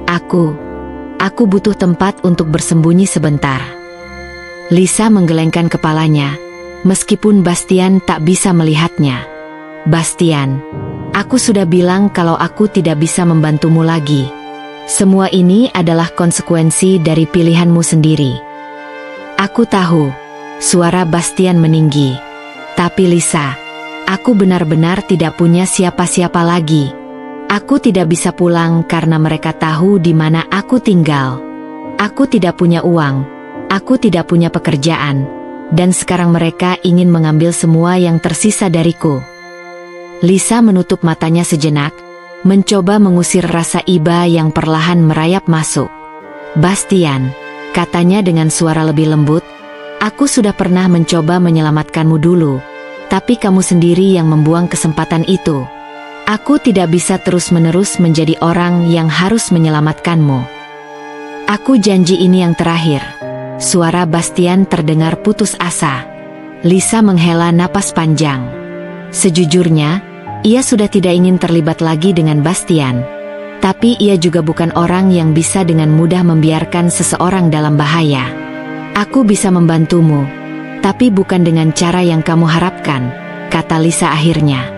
Aku butuh tempat untuk bersembunyi sebentar. Lisa menggelengkan kepalanya, meskipun Bastian tak bisa melihatnya. Bastian, aku sudah bilang kalau aku tidak bisa membantumu lagi. Semua ini adalah konsekuensi dari pilihanmu sendiri. Aku tahu, suara Bastian meninggi. Tapi Lisa, aku benar-benar tidak punya siapa-siapa lagi. Aku tidak bisa pulang karena mereka tahu di mana aku tinggal. Aku tidak punya uang, aku tidak punya pekerjaan, dan sekarang mereka ingin mengambil semua yang tersisa dariku. Lisa menutup matanya sejenak, mencoba mengusir rasa iba yang perlahan merayap masuk. Bastian, katanya dengan suara lebih lembut, aku sudah pernah mencoba menyelamatkanmu dulu, tapi kamu sendiri yang membuang kesempatan itu. Aku tidak bisa terus-menerus menjadi orang yang harus menyelamatkanmu. Aku janji ini yang terakhir. Suara Bastian terdengar putus asa. Lisa menghela napas panjang. Sejujurnya, ia sudah tidak ingin terlibat lagi dengan Bastian. Tapi ia juga bukan orang yang bisa dengan mudah membiarkan seseorang dalam bahaya. Aku bisa membantumu, Tapi bukan dengan cara yang kamu harapkan, kata Lisa akhirnya.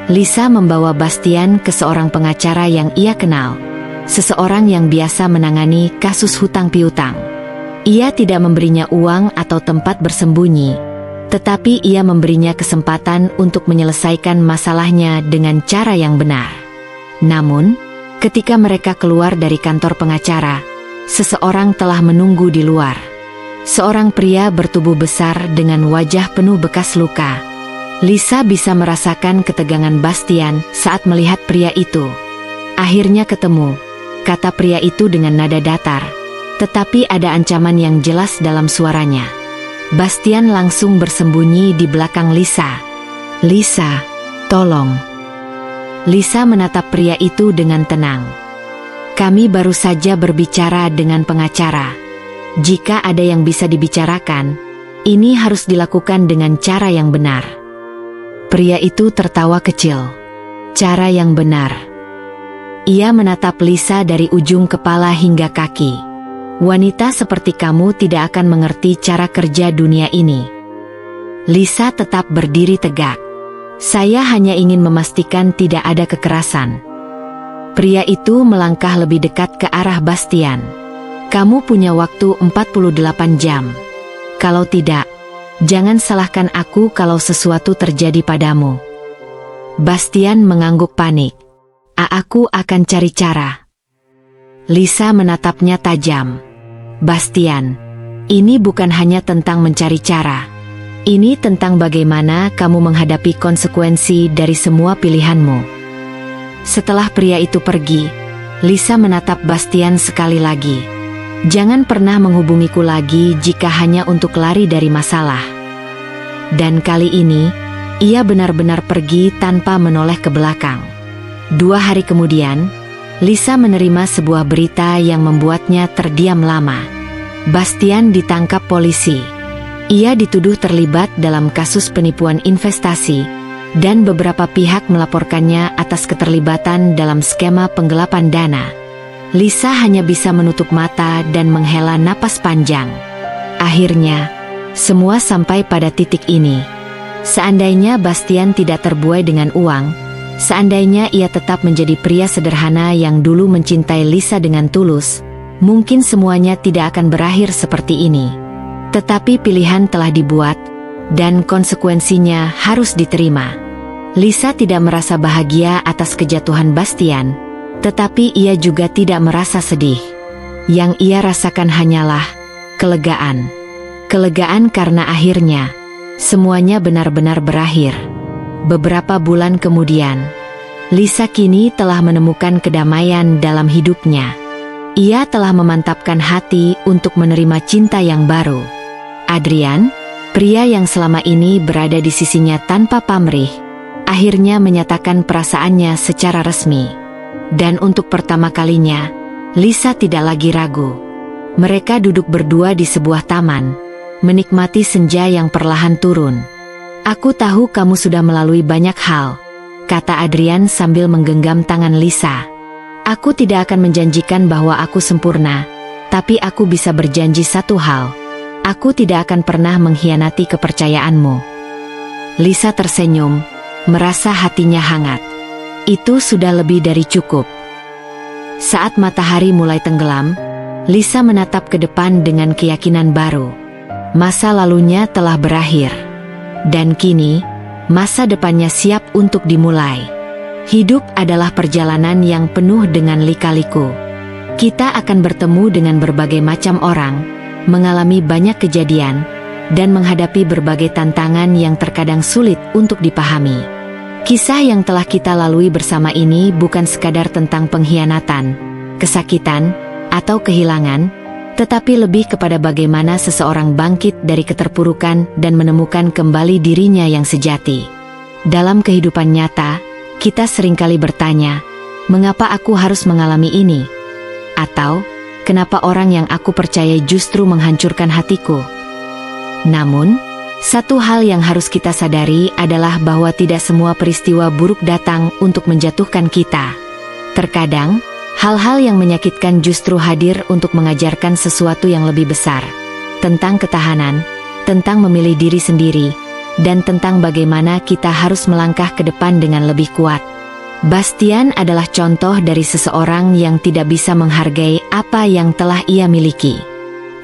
Lisa membawa Bastian ke seorang pengacara yang ia kenal. Seseorang yang biasa menangani kasus hutang piutang. Ia tidak memberinya uang atau tempat bersembunyi, tetapi ia memberinya kesempatan untuk menyelesaikan masalahnya dengan cara yang benar. Namun, ketika mereka keluar dari kantor pengacara, seseorang telah menunggu di luar. Seorang pria bertubuh besar dengan wajah penuh bekas luka. Lisa bisa merasakan ketegangan Bastian saat melihat pria itu. Akhirnya ketemu, kata pria itu dengan nada datar, tetapi ada ancaman yang jelas dalam suaranya. Bastian langsung bersembunyi di belakang Lisa. Lisa, tolong. Lisa menatap pria itu dengan tenang. Kami baru saja berbicara dengan pengacara. Jika ada yang bisa dibicarakan, ini harus dilakukan dengan cara yang benar. Pria itu tertawa kecil. Cara yang benar. Ia menatap Lisa dari ujung kepala hingga kaki. Wanita seperti kamu tidak akan mengerti cara kerja dunia ini. Lisa tetap berdiri tegak. Saya hanya ingin memastikan tidak ada kekerasan. Pria itu melangkah lebih dekat ke arah Bastian. Kamu punya waktu 48 jam. Kalau tidak, jangan salahkan aku kalau sesuatu terjadi padamu. Bastian mengangguk panik. Aku akan cari cara. Lisa menatapnya tajam. Bastian, ini bukan hanya tentang mencari cara. Ini tentang bagaimana kamu menghadapi konsekuensi dari semua pilihanmu. Setelah pria itu pergi, Lisa menatap Bastian sekali lagi. Jangan pernah menghubungiku lagi jika hanya untuk lari dari masalah. Dan kali ini, ia benar-benar pergi tanpa menoleh ke belakang. 2 hari kemudian, Lisa menerima sebuah berita yang membuatnya terdiam lama. Bastian ditangkap polisi. Ia dituduh terlibat dalam kasus penipuan investasi, dan beberapa pihak melaporkannya atas keterlibatan dalam skema penggelapan dana. Lisa hanya bisa menutup mata dan menghela napas panjang. Akhirnya, semua sampai pada titik ini. Seandainya Bastian tidak terbuai dengan uang, seandainya ia tetap menjadi pria sederhana yang dulu mencintai Lisa dengan tulus, mungkin semuanya tidak akan berakhir seperti ini. Tetapi pilihan telah dibuat, dan konsekuensinya harus diterima. Lisa tidak merasa bahagia atas kejatuhan Bastian, tetapi ia juga tidak merasa sedih. Yang ia rasakan hanyalah kelegaan. Kelegaan karena akhirnya, semuanya benar-benar berakhir. Beberapa bulan kemudian, Lisa kini telah menemukan kedamaian dalam hidupnya. Ia telah memantapkan hati untuk menerima cinta yang baru. Adrian, pria yang selama ini berada di sisinya tanpa pamrih, akhirnya menyatakan perasaannya secara resmi. Dan untuk pertama kalinya, Lisa tidak lagi ragu. Mereka duduk berdua di sebuah taman, menikmati senja yang perlahan turun. Aku tahu kamu sudah melalui banyak hal, kata Adrian sambil menggenggam tangan Lisa. Aku tidak akan menjanjikan bahwa aku sempurna, tapi aku bisa berjanji satu hal. Aku tidak akan pernah mengkhianati kepercayaanmu. Lisa tersenyum, merasa hatinya hangat. Itu sudah lebih dari cukup. Saat matahari mulai tenggelam, Lisa menatap ke depan dengan keyakinan baru. Masa lalunya telah berakhir. Dan kini, masa depannya siap untuk dimulai. Hidup adalah perjalanan yang penuh dengan lika-liku. Kita akan bertemu dengan berbagai macam orang, mengalami banyak kejadian, dan menghadapi berbagai tantangan yang terkadang sulit untuk dipahami. Kisah yang telah kita lalui bersama ini bukan sekadar tentang pengkhianatan, kesakitan, atau kehilangan, tetapi lebih kepada bagaimana seseorang bangkit dari keterpurukan dan menemukan kembali dirinya yang sejati. Dalam kehidupan nyata, kita seringkali bertanya, mengapa aku harus mengalami ini? Atau, kenapa orang yang aku percaya justru menghancurkan hatiku? Namun, satu hal yang harus kita sadari adalah bahwa tidak semua peristiwa buruk datang untuk menjatuhkan kita. Terkadang, hal-hal yang menyakitkan justru hadir untuk mengajarkan sesuatu yang lebih besar, tentang ketahanan, tentang memilih diri sendiri, dan tentang bagaimana kita harus melangkah ke depan dengan lebih kuat. Bastian adalah contoh dari seseorang yang tidak bisa menghargai apa yang telah ia miliki.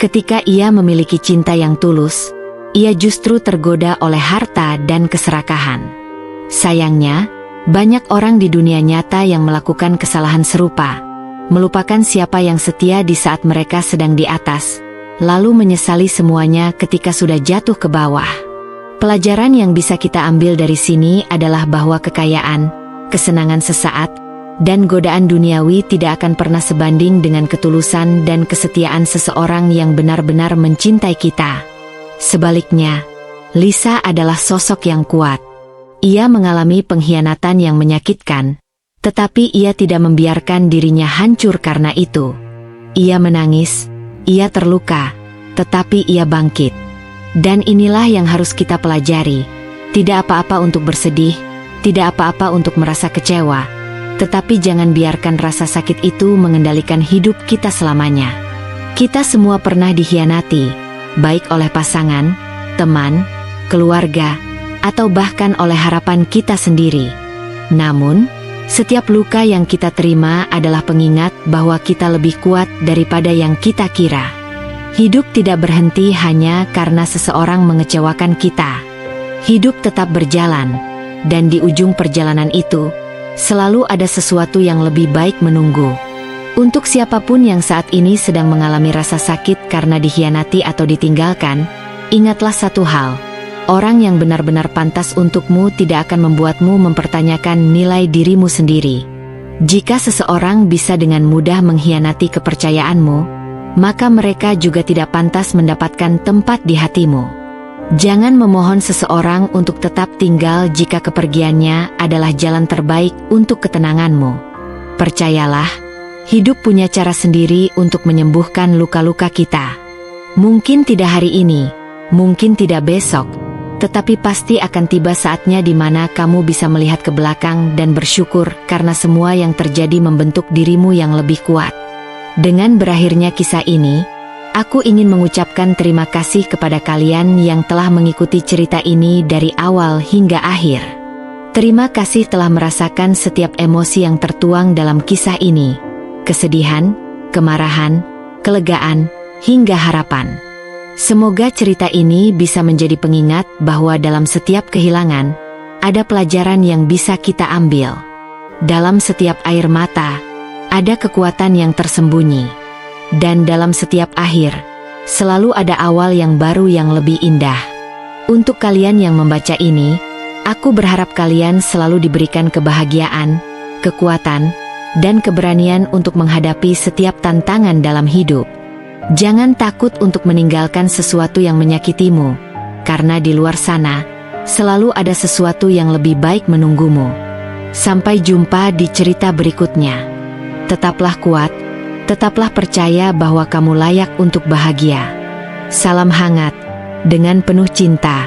Ketika ia memiliki cinta yang tulus, ia justru tergoda oleh harta dan keserakahan. Sayangnya, banyak orang di dunia nyata yang melakukan kesalahan serupa, melupakan siapa yang setia di saat mereka sedang di atas, lalu menyesali semuanya ketika sudah jatuh ke bawah. Pelajaran yang bisa kita ambil dari sini adalah bahwa kekayaan, kesenangan sesaat, dan godaan duniawi tidak akan pernah sebanding dengan ketulusan dan kesetiaan seseorang yang benar-benar mencintai kita. Sebaliknya, Lisa adalah sosok yang kuat. Ia mengalami pengkhianatan yang menyakitkan, tetapi ia tidak membiarkan dirinya hancur karena itu. Ia menangis, ia terluka, tetapi ia bangkit. Dan inilah yang harus kita pelajari. Tidak apa-apa untuk bersedih, tidak apa-apa untuk merasa kecewa, tetapi jangan biarkan rasa sakit itu mengendalikan hidup kita selamanya. Kita semua pernah dikhianati, baik oleh pasangan, teman, keluarga, atau bahkan oleh harapan kita sendiri. Namun, setiap luka yang kita terima adalah pengingat bahwa kita lebih kuat daripada yang kita kira. Hidup tidak berhenti hanya karena seseorang mengecewakan kita. Hidup tetap berjalan, dan di ujung perjalanan itu, selalu ada sesuatu yang lebih baik menunggu. Untuk siapapun yang saat ini sedang mengalami rasa sakit karena dikhianati atau ditinggalkan, ingatlah satu hal. Orang yang benar-benar pantas untukmu tidak akan membuatmu mempertanyakan nilai dirimu sendiri. Jika seseorang bisa dengan mudah mengkhianati kepercayaanmu, maka mereka juga tidak pantas mendapatkan tempat di hatimu. Jangan memohon seseorang untuk tetap tinggal jika kepergiannya adalah jalan terbaik untuk ketenanganmu. Percayalah, hidup punya cara sendiri untuk menyembuhkan luka-luka kita. Mungkin tidak hari ini, mungkin tidak besok, tetapi pasti akan tiba saatnya di mana kamu bisa melihat ke belakang dan bersyukur karena semua yang terjadi membentuk dirimu yang lebih kuat. Dengan berakhirnya kisah ini, aku ingin mengucapkan terima kasih kepada kalian yang telah mengikuti cerita ini dari awal hingga akhir. Terima kasih telah merasakan setiap emosi yang tertuang dalam kisah ini. Kesedihan, kemarahan, kelegaan, hingga harapan. Semoga cerita ini bisa menjadi pengingat bahwa dalam setiap kehilangan, ada pelajaran yang bisa kita ambil. Dalam setiap air mata, ada kekuatan yang tersembunyi. Dan dalam setiap akhir, selalu ada awal yang baru yang lebih indah. Untuk kalian yang membaca ini, aku berharap kalian selalu diberikan kebahagiaan, kekuatan, dan keberanian untuk menghadapi setiap tantangan dalam hidup. Jangan takut untuk meninggalkan sesuatu yang menyakitimu, karena di luar sana, selalu ada sesuatu yang lebih baik menunggumu. Sampai jumpa di cerita berikutnya. Tetaplah kuat, tetaplah percaya bahwa kamu layak untuk bahagia. Salam hangat, dengan penuh cinta.